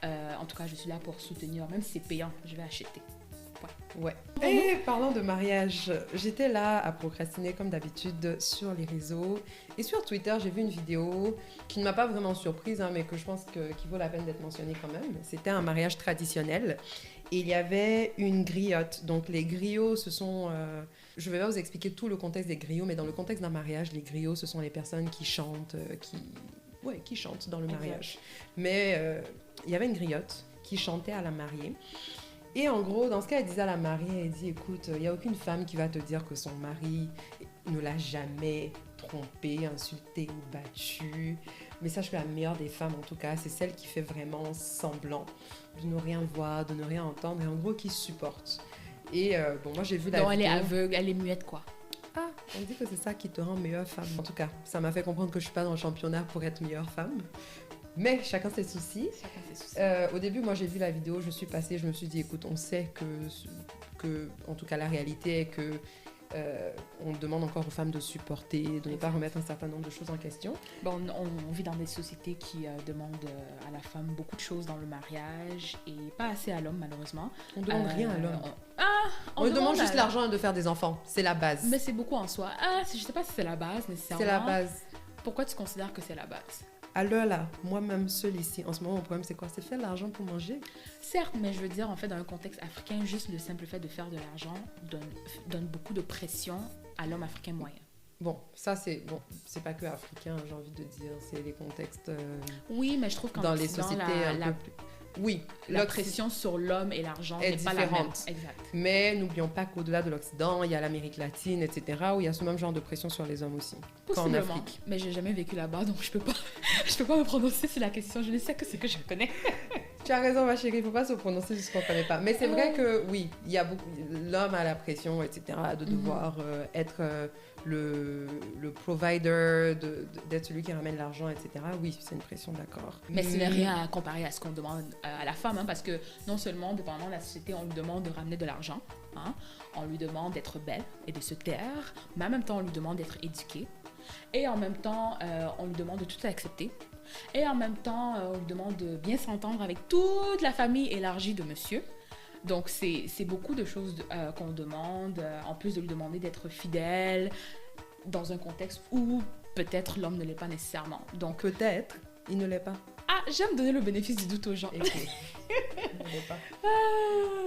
en tout cas, je suis là pour soutenir. Même si c'est payant, je vais acheter. Ouais. Et parlant de mariage, j'étais là à procrastiner comme d'habitude sur les réseaux. Et sur Twitter, j'ai vu une vidéo qui ne m'a pas vraiment surprise, hein, mais que je pense qu'il vaut la peine d'être mentionnée quand même. C'était un mariage traditionnel. Et il y avait une griotte. Donc les griots, ce sont... je vais pas vous expliquer tout le contexte des griots, mais dans le contexte d'un mariage, les griots, ce sont les personnes qui chantent, qui chantent dans le mariage. Mais il y avait une griotte qui chantait à la mariée. Et en gros, dans ce cas, elle disait à la mariée, elle dit, écoute, il n'y a aucune femme qui va te dire que son mari ne l'a jamais trompée, insultée ou battue. Mais sache que la meilleure des femmes, en tout cas, c'est celle qui fait vraiment semblant de ne rien voir, de ne rien entendre, et en gros, qui supporte. Et bon, moi, j'ai vu la vidéo. Elle est aveugle, elle est muette, quoi. Ah, on dit que c'est ça qui te rend meilleure femme. En tout cas, ça m'a fait comprendre que je ne suis pas dans le championnat pour être meilleure femme. Mais chacun ses soucis. Au début, moi, j'ai vu la vidéo, je suis passée, je me suis dit, écoute, on sait que en tout cas, la réalité est que on demande encore aux femmes de supporter, de ne pas remettre un certain nombre de choses en question. Bon, on vit dans des sociétés qui demandent à la femme beaucoup de choses dans le mariage et pas assez à l'homme, malheureusement. On ne demande rien à l'homme. On demande juste l'argent et de faire des enfants. C'est la base. Mais c'est beaucoup en soi. Je sais pas si c'est la base nécessairement. C'est la base. Pourquoi tu considères que c'est la base? À l'heure là, moi-même seule ici, en ce moment, mon problème c'est quoi? C'est faire de l'argent pour manger. Certes, mais je veux dire, en fait, dans un contexte africain, juste le simple fait de faire de l'argent donne beaucoup de pression à l'homme africain moyen. Bon, ça c'est pas que africain, j'ai envie de dire, c'est les contextes. Oui, mais je trouve qu'en dans les sociétés oui, la pression sur l'homme et l'argent n'est pas la même. Exact. Mais n'oublions pas qu'au-delà de l'Occident, il y a l'Amérique latine, etc., où il y a ce même genre de pression sur les hommes aussi. Qu'en Afrique. Mais j'ai jamais vécu là-bas, donc je peux pas me prononcer sur la question. Je ne sais que ce que je connais. Tu as raison, ma chérie, il ne faut pas se prononcer sur ce qu'on ne connaît pas. Mais c'est vrai que oui, il y a beaucoup. L'homme a la pression, etc., de devoir être le provider, d'être celui qui ramène l'argent, etc. Oui, c'est une pression, d'accord. Mais ce n'est rien à comparer à ce qu'on demande à la femme, parce que non seulement, dépendamment de la société, on lui demande de ramener de l'argent, on lui demande d'être belle et de se taire, mais en même temps, on lui demande d'être éduquée. Et en même temps, on lui demande de tout accepter. Et en même temps, on lui demande de bien s'entendre avec toute la famille élargie de monsieur. Donc, c'est beaucoup de choses qu'on demande, en plus de lui demander d'être fidèle dans un contexte où peut-être l'homme ne l'est pas nécessairement. Donc, peut-être, il ne l'est pas. J'aime donner le bénéfice du doute aux gens.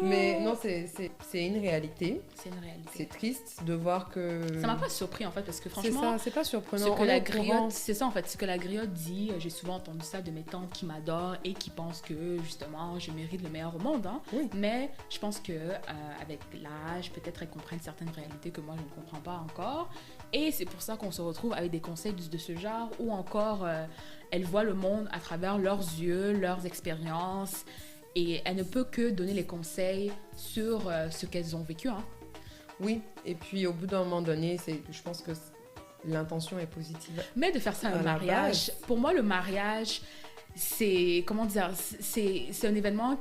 Mais non, c'est une réalité. C'est une réalité. C'est triste de voir que... Ça m'a pas surpris en fait, parce que franchement... C'est ça, c'est pas surprenant. C'est ça en fait, ce que la griotte dit, j'ai souvent entendu ça de mes tantes qui m'adorent et qui pensent que justement je mérite le meilleur au monde. Oui. Mais je pense que avec l'âge, peut-être elles comprennent certaines réalités que moi je ne comprends pas encore. Et c'est pour ça qu'on se retrouve avec des conseils de ce genre, ou encore elles voient le monde à travers leurs yeux, leurs expériences, et elle ne peut que donner les conseils sur ce qu'elles ont vécu. Oui, et puis au bout d'un moment donné, je pense que l'intention est positive. Mais de faire ça un mariage, pour moi le mariage, c'est, comment dire, c'est un événement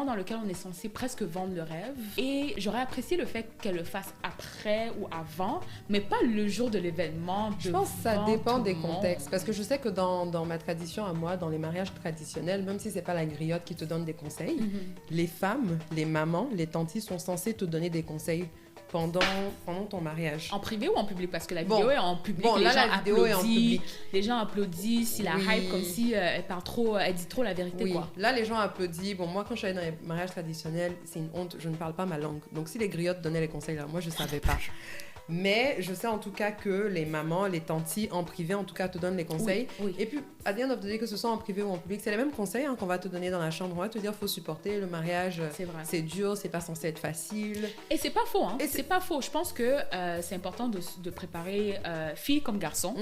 dans lequel on est censé presque vendre le rêve. Et j'aurais apprécié le fait qu'elle le fasse après ou avant, mais pas le jour de l'événement. Je pense que ça dépend des contextes. Parce que je sais que dans ma tradition à moi, dans les mariages traditionnels, même si c'est pas la griotte qui te donne des conseils, les femmes, les mamans, les tantis sont censées te donner des conseils pendant ton mariage. En privé ou en public? Parce que la vidéo est en public. Bon, là, la vidéo est en public. Les gens applaudissent, la hype comme si elle dit trop la vérité. Oui, quoi. Là, les gens applaudissent. Bon, moi, quand je suis allée dans les mariages traditionnels, c'est une honte, je ne parle pas ma langue. Donc, si les griottes donnaient les conseils, là, moi, je ne savais pas. Mais je sais en tout cas que les mamans, les tantis, en privé, en tout cas, te donnent les conseils. Oui. Et puis, à the end of the day, que ce soit en privé ou en public, c'est les mêmes conseils qu'on va te donner dans la chambre. On va te dire, il faut supporter le mariage. C'est vrai. C'est dur, c'est pas censé être facile. Et c'est pas faux, c'est pas faux. Je pense que c'est important de préparer fille comme garçon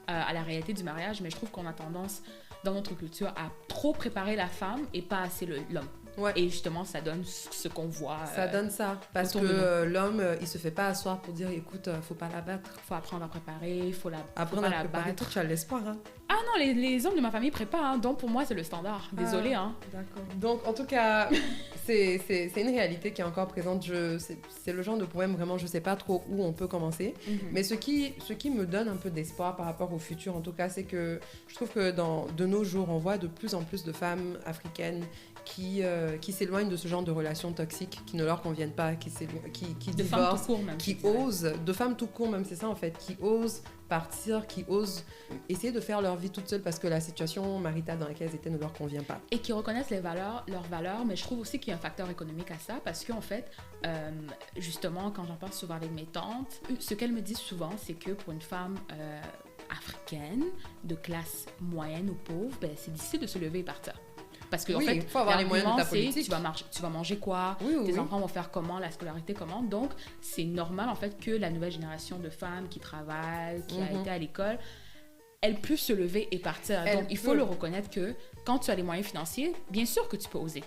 à la réalité du mariage, mais je trouve qu'on a tendance, dans notre culture, à trop préparer la femme et pas assez l'homme. Ouais. Et justement, ça donne ce qu'on voit. Ça donne ça. Parce que l'homme, il se fait pas asseoir pour dire, écoute, faut pas la battre. Faut apprendre à préparer, faut apprendre à préparer. Toi, tu as l'espoir, Ah non, les hommes de ma famille préparent, donc pour moi, c'est le standard. Désolée, D'accord. Donc, en tout cas, c'est une réalité qui est encore présente. C'est le genre de problème, vraiment, je sais pas trop où on peut commencer. Mais ce qui me donne un peu d'espoir par rapport au futur, en tout cas, c'est que je trouve que de nos jours, on voit de plus en plus de femmes africaines qui s'éloignent de ce genre de relations toxiques qui ne leur conviennent pas, qui divorcent, qui osent, de femmes tout court même, c'est ça en fait, qui osent partir, qui osent essayer de faire leur vie toute seule parce que la situation maritale dans laquelle elles étaient ne leur convient pas. Et qui reconnaissent leurs valeurs, mais je trouve aussi qu'il y a un facteur économique à ça parce qu'en fait, justement, quand j'en parle souvent avec mes tantes, ce qu'elles me disent souvent, c'est que pour une femme africaine de classe moyenne ou pauvre, c'est difficile de se lever et partir. Parce que en fait, il faut avoir les moyens de ta politique. Tu vas manger quoi, tes enfants vont faire comment, la scolarité comment. Donc, c'est normal en fait que la nouvelle génération de femmes qui travaillent, qui a été à l'école, elles puissent se lever et partir. Donc, il faut le reconnaître que quand tu as les moyens financiers, bien sûr que tu peux oser.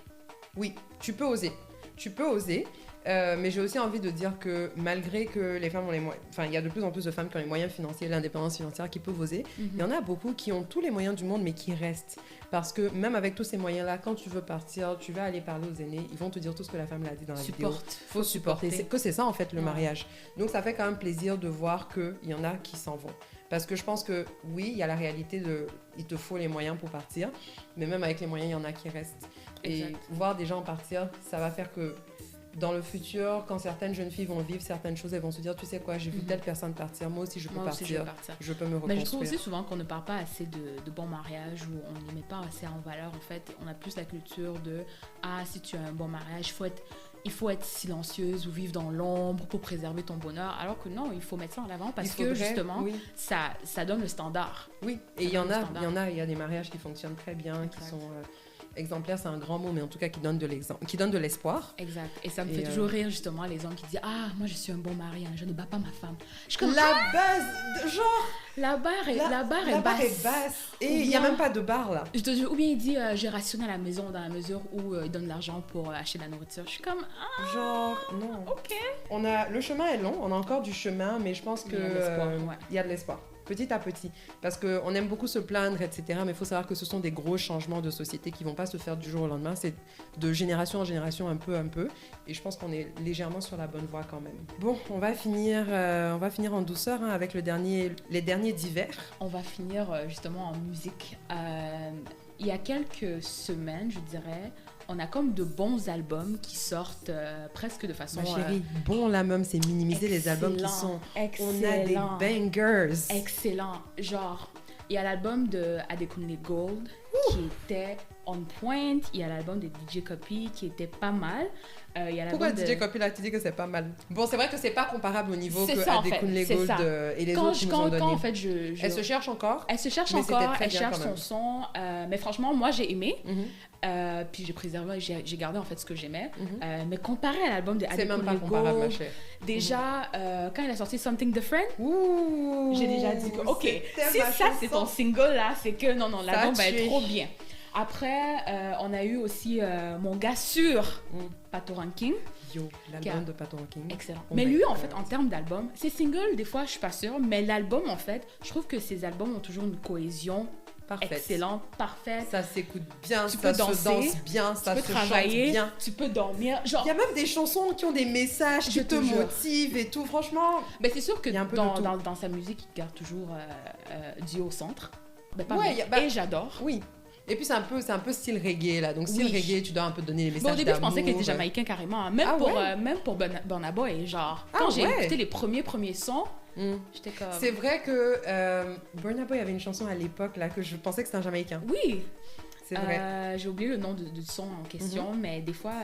Oui, tu peux oser. Tu peux oser. Mais j'ai aussi envie de dire que malgré que les femmes ont les moyens, enfin il y a de plus en plus de femmes qui ont les moyens financiers, l'indépendance financière qui peuvent oser, il y en a beaucoup qui ont tous les moyens du monde mais qui restent. Parce que même avec tous ces moyens-là, quand tu veux partir, tu vas aller parler aux aînés, ils vont te dire tout ce que la femme l'a dit dans la vidéo. Faut supporter. C'est ça en fait le mariage. Donc ça fait quand même plaisir de voir qu'il y en a qui s'en vont. Parce que je pense que oui, il y a la réalité de il te faut les moyens pour partir, mais même avec les moyens, il y en a qui restent. Exact. Et voir des gens partir, ça va faire que dans le futur, quand certaines jeunes filles vont vivre certaines choses, elles vont se dire, tu sais quoi, j'ai vu telle personne partir, moi aussi je peux partir, je peux me reconstruire. Mais je trouve aussi souvent qu'on ne parle pas assez de bons mariages, ou on ne les met pas assez en valeur. En fait, on a plus la culture de, si tu as un bon mariage, il faut être silencieuse ou vivre dans l'ombre pour préserver ton bonheur, alors que non, il faut mettre ça en avant parce que justement, ça donne le standard. Oui, et il y a des mariages qui fonctionnent très bien, qui sont... exemplaire, c'est un grand mot, mais en tout cas qui donne de l'espoir. Exact. Et ça me fait toujours rire justement les hommes qui disent moi je suis un bon mari, je ne bats pas ma femme. Je comme base, genre la barre est basse. Et il n'y a même pas de barre là. Je te dis, ou bien il dit j'ai rationné à la maison dans la mesure où il donne de l'argent pour acheter de la nourriture. Je suis comme genre non. Ok. Le chemin est long, on a encore du chemin, mais je pense que il y a de l'espoir. Petit à petit, parce qu'on aime beaucoup se plaindre, etc. Mais il faut savoir que ce sont des gros changements de société qui ne vont pas se faire du jour au lendemain. C'est de génération en génération, un peu. Et je pense qu'on est légèrement sur la bonne voie quand même. Bon, on va finir en douceur avec les derniers divers. On va finir justement en musique. Il y a quelques semaines, je dirais, on a comme de bons albums qui sortent presque de façon... Ma chérie, bon l'album, c'est minimiser les albums qui sont... Excellent. On a des bangers. Excellent. Genre, il y a l'album de Adekunle Gold qui était on point. Il y a l'album de DJ Copy qui était pas mal. Pourquoi DJ Copy là, tu dis que c'est pas mal? Bon, c'est vrai que c'est pas comparable au niveau que Adekunle Gold et les autres qui nous ont donné. En fait, Elle se cherche encore. Elle cherche son son. Mais franchement, moi, j'ai aimé. Puis j'ai préservé, j'ai gardé en fait ce que j'aimais. Mais comparé à l'album de Adekunle Gold, c'est même pas comparable, ma chère. Déjà, quand elle a sorti Something Different, j'ai déjà dit que, ok, si ça c'est ton single là, c'est que non, l'album va être trop bien. Après, on a eu aussi mon gars sûr, Patoranking. Yo, l'album de Patoranking. Excellent. Mais lui, en fait, en termes d'album, ses singles, des fois, je suis pas sûre, mais l'album, en fait, je trouve que ses albums ont toujours une cohésion excellente, parfaite. Ça s'écoute bien, tu peux danser, se danse bien, ça tu peux se travailler, chante bien. Tu peux dormir. Genre, il y a même des chansons qui ont des messages qui te motivent et tout, franchement. Mais c'est sûr que dans sa musique, il garde toujours Dieu au centre. Et j'adore. Oui. Et puis c'est un peu style reggae là, donc style reggae, tu dois un peu donner les messages d'amour. Au début, je pensais qu'il était jamaïcain carrément, même pour Burna Boy, genre quand j'ai écouté les premiers sons, j'étais comme... C'est vrai que Burna Boy avait une chanson à l'époque là que je pensais que c'était un jamaïcain. Oui. C'est vrai. J'ai oublié le nom du son en question, mais des fois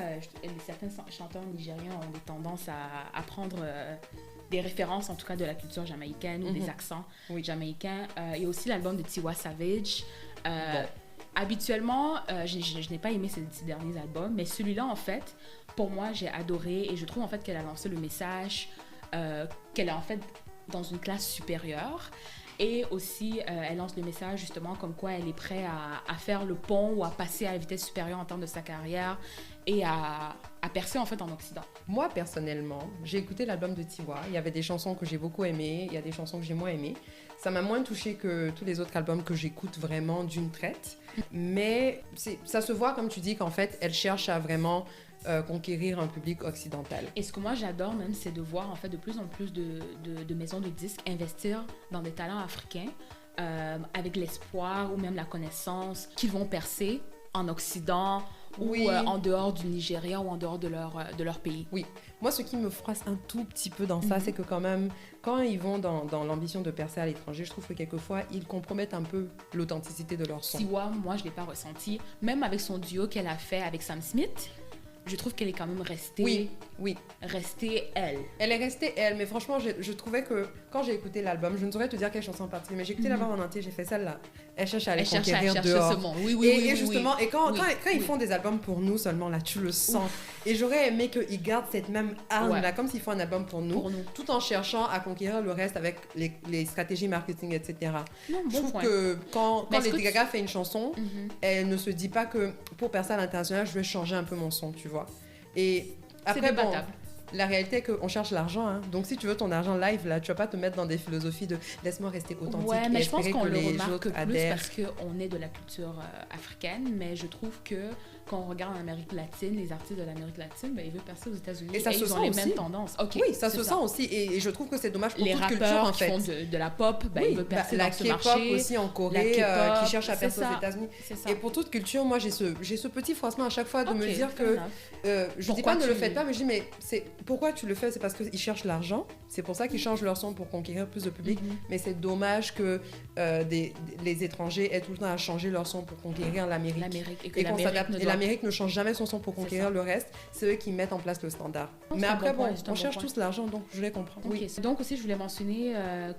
certains chanteurs nigériens ont des tendances à prendre des références en tout cas de la culture jamaïcaine ou des accents jamaïcains. Il y a aussi l'album de Tiwa Savage. Habituellement, je n'ai pas aimé ces derniers albums, mais celui-là, en fait, pour moi, j'ai adoré et je trouve en fait qu'elle a lancé le message qu'elle est en fait dans une classe supérieure. Et aussi, elle lance le message justement comme quoi elle est prête à faire le pont ou à passer à la vitesse supérieure en termes de sa carrière et à percer en fait en Occident. Moi, personnellement, j'ai écouté l'album de Tiwa. Il y avait des chansons que j'ai beaucoup aimées, il y a des chansons que j'ai moins aimées. Ça m'a moins touchée que tous les autres albums que j'écoute vraiment d'une traite. Mais ça se voit, comme tu dis, qu'en fait, elle cherche à vraiment conquérir un public occidental. Et ce que moi j'adore même, c'est de voir en fait de plus en plus de maisons de disques investir dans des talents africains avec l'espoir ou même la connaissance qu'ils vont percer en Occident ou en dehors du Nigeria ou en dehors de leur pays. Oui. Moi, ce qui me froisse un tout petit peu dans ça, c'est que quand même, quand ils vont dans l'ambition de percer à l'étranger, je trouve que quelquefois, ils compromettent un peu l'authenticité de leur son. Tiwa, moi, je ne l'ai pas ressenti. Même avec son duo qu'elle a fait avec Sam Smith, je trouve qu'elle est quand même restée... Oui. Restée elle. Elle est restée elle, mais franchement, je trouvais que quand j'ai écouté l'album, je ne saurais te dire quelle chanson en particulier, mais j'ai écouté l'album en entier, j'ai fait celle-là. Elle cherche à aller conquérir dehors. Ce monde. Et justement, et quand ils font des albums pour nous seulement, là, tu le sens. Et j'aurais aimé qu'ils gardent cette même arme-là, comme s'ils font un album pour nous, tout en cherchant à conquérir le reste avec les stratégies marketing, etc. Je trouve que quand Lady Gaga fait une chanson, elle ne se dit pas que pour percer à l'international, je vais changer un peu mon son, tu vois. Et après, la réalité est qu'on cherche l'argent. Hein. Donc, si tu veux ton argent live, là, tu vas pas te mettre dans des philosophies de laisse-moi rester authentique Ouais, mais et je pense espérer qu'on que le les remarque autres plus adhèrent. parce qu'on est de la culture africaine, mais je trouve que quand on regarde l'Amérique latine, les artistes de l'Amérique latine, ben, ils veulent percer aux États-Unis Et ça se ils ont sent les aussi. mêmes tendances. Okay, Oui, ça se sent aussi. Et je trouve que c'est dommage pour les toute rappeurs culture, en qui fait. font de la pop, ben, Oui, ils veulent percer la dans ce K-pop marché. aussi en Corée, K-pop, qui cherche à c'est percer ça. aux États-Unis. C'est ça. Et pour toute culture, moi, j'ai ce petit froissement à chaque fois de me Ok, dire fair que enough. je dis pas ne le faites pas, mais je dis mais pourquoi tu le fais? C'est parce qu'ils cherchent l'argent. C'est pour ça qu'ils changent leur son pour conquérir plus de public. Mais c'est dommage que les étrangers aient tout le temps à changer leur son pour conquérir l'Amérique. Et que Et qu'on l'Amérique s'adapte. ne Et doit- l'Amérique ne change jamais son son pour conquérir le reste. C'est eux qui mettent en place le standard. Non, Mais c'est un après, bon point, bon, c'est un on bon cherche point. tous l'argent, donc je les comprends. Ok, Oui. donc aussi je voulais mentionner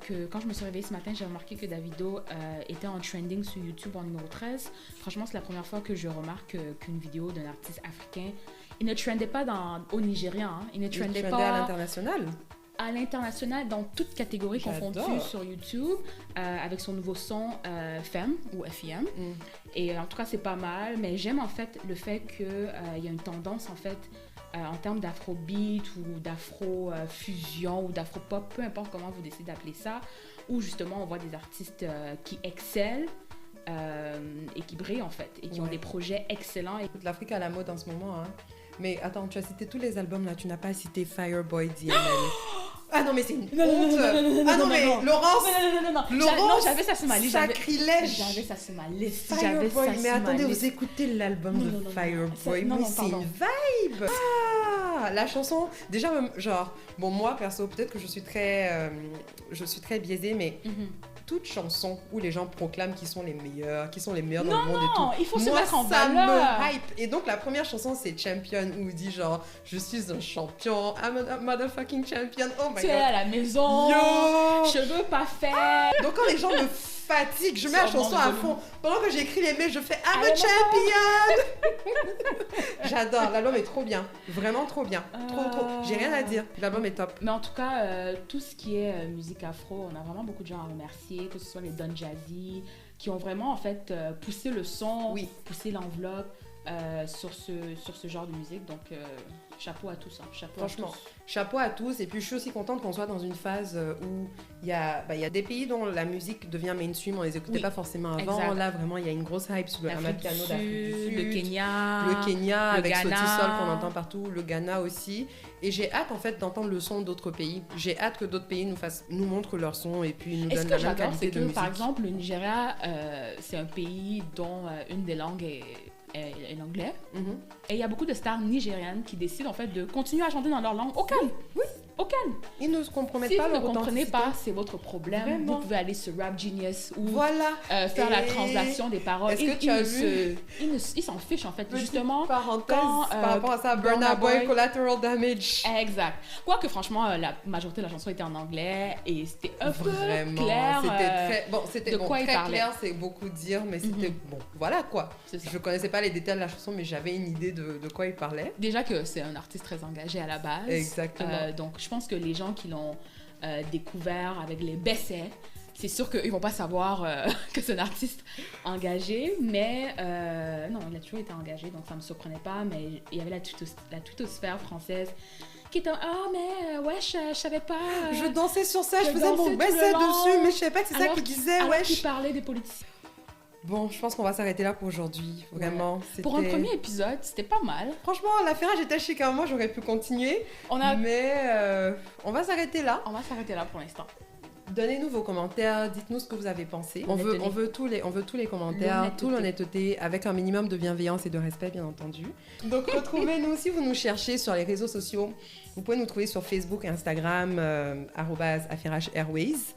que quand je me suis réveillée ce matin, j'ai remarqué que Davido était en trending sur YouTube en numéro 13. Franchement, c'est la première fois que je remarque qu'une vidéo d'un artiste africain, il ne trendait pas au Nigeria, hein. Il ne trendait à pas l'international. à l'international dans toute catégorie J'adore. confondue sur YouTube avec son nouveau son FEM ou FEM. Et en tout cas, c'est pas mal, mais j'aime en fait le fait qu'il y a une tendance en fait en termes d'afrobeat ou d'afro-fusion ou d'afro-pop, peu importe comment vous décidez d'appeler ça, où justement on voit des artistes qui excellent et qui brillent en fait, et qui ont des projets excellents. Et... L'Afrique à la mode en ce moment, hein. Mais attends, tu as cité tous les albums là, tu n'as pas cité Fireboy DML. Ah non, mais c'est une honte. Ah non, mais Laurence. Non, j'avais ça sur ma liste. Sacrilège. J'avais ça sur ma liste. Fireboy, mais attendez, vous écoutez l'album de Fireboy. Oui, c'est une vibe. Ah, la chanson, déjà, genre, bon, moi perso, peut-être que je suis très biaisée, mais toute chanson où les gens proclament qu'ils sont les meilleurs dans le monde et tout. Non, il faut se moi, mettre en ça valeur. me hype. Et donc, la première chanson, c'est Champion, où il dit genre, je suis un champion, I'm a motherfucking champion. Oh my tu god. es à la maison, cheveux pas faits. Donc, quand les gens me fatiguent, je mets la chanson à fond. Pendant que j'écris les mails, je fais I'm a champion. J'adore, l'album est trop bien. Vraiment trop bien. Trop. J'ai rien à dire. L'album est top. Mais en tout cas, tout ce qui est musique afro, on a vraiment beaucoup de gens à remercier, que ce soit les Don Jazzy, qui ont vraiment en fait poussé le son, poussé l'enveloppe sur ce genre de musique. Donc, chapeau à tous. Hein. Franchement, chapeau à tous. Et puis, je suis aussi contente qu'on soit dans une phase où il y a des pays dont la musique devient mainstream. On les écoutait pas forcément avant. Exact. Là, vraiment, il y a une grosse hype sur le Amapiano d'Afrique du Sud. Le Kenya, avec Ghana. Sauti-Sol qu'on entend partout. Le Ghana aussi. Et j'ai hâte, en fait, d'entendre le son d'autres pays. J'ai hâte que d'autres pays nous montrent leur son et puis nous donnent la même qualité de musique. Par exemple, le Nigeria, c'est un pays dont une des langues est l'anglais. Et il y a beaucoup de stars nigérianes qui décident en fait de continuer à chanter dans leur langue au calme. Oui. Au calme. Ils ne se compromettent si pas leur authenticité. Si vous ne comprenez pas, c'est votre problème. Vraiment. Vous pouvez aller sur Rap Genius ou la faire la translation des paroles. Est-ce que tu as vu ils s'en fichent en fait. Justement, parenthèse par rapport à ça, Burna Boy, Collateral Damage. Exact. Quoique franchement, la majorité de la chanson était en anglais et c'était un peu clair. C'était très clair, c'est beaucoup dire, mais c'était bon. Voilà quoi. Je connaissais pas les détails de la chanson, mais j'avais une idée de quoi il parlait. Déjà que c'est un artiste très engagé à la base. Exactement. Donc je pense que les gens qui l'ont découvert avec les Bessets, c'est sûr qu'ils vont pas savoir que c'est un artiste engagé, mais non, il a toujours été engagé, donc ça me surprenait pas, mais il y avait la tutosphère française qui était je savais pas. Je dansais sur ça, je faisais mon Besset dessus, mais je savais pas que c'est ça qu'il disait, alors qu'il parlait des politiciens. Bon, je pense qu'on va s'arrêter là pour aujourd'hui, vraiment. Ouais. Pour un premier épisode, c'était pas mal. Franchement, l'affairage était chic, hein. Moi j'aurais pu continuer, mais on va s'arrêter là. On va s'arrêter là pour l'instant. Donnez-nous vos commentaires, dites-nous ce que vous avez pensé. On veut tous les commentaires, toute l'honnêteté, avec un minimum de bienveillance et de respect, bien entendu. Donc retrouvez-nous, si vous nous cherchez sur les réseaux sociaux, vous pouvez nous trouver sur Facebook, Instagram, @affairage_airways.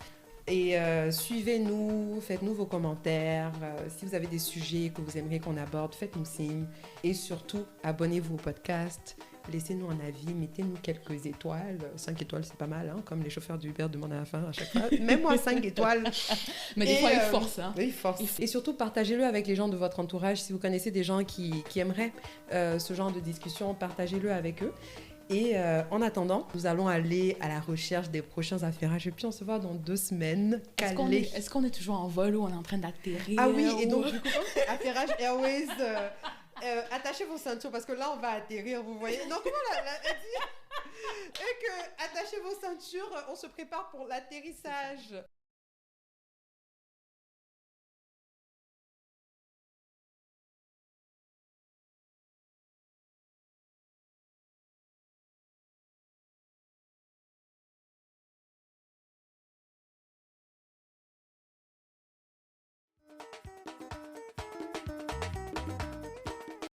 Et suivez-nous, faites-nous vos commentaires. Si vous avez des sujets que vous aimeriez qu'on aborde, faites-nous signe. Et surtout, abonnez-vous au podcast. Laissez-nous un avis, mettez-nous quelques étoiles. 5 étoiles, c'est pas mal, hein, comme les chauffeurs d'Uber demandent à la fin à chaque fois. Même moi, 5 étoiles. Mais des fois, ils forcent. Hein. Oui, ils forcent. Et surtout, partagez-le avec les gens de votre entourage. Si vous connaissez des gens qui aimeraient ce genre de discussion, partagez-le avec eux. Et en attendant, nous allons aller à la recherche des prochains affairages. Et puis, on se voit dans 2 semaines. Est-ce qu'on est toujours en vol ou on est en train d'atterrir? Ah oui, et donc, du coup, c'est Affairage Airways. Attachez vos ceintures parce que là, on va atterrir, vous voyez. Non, comment elle dit? Et que attachez vos ceintures, on se prépare pour l'atterrissage.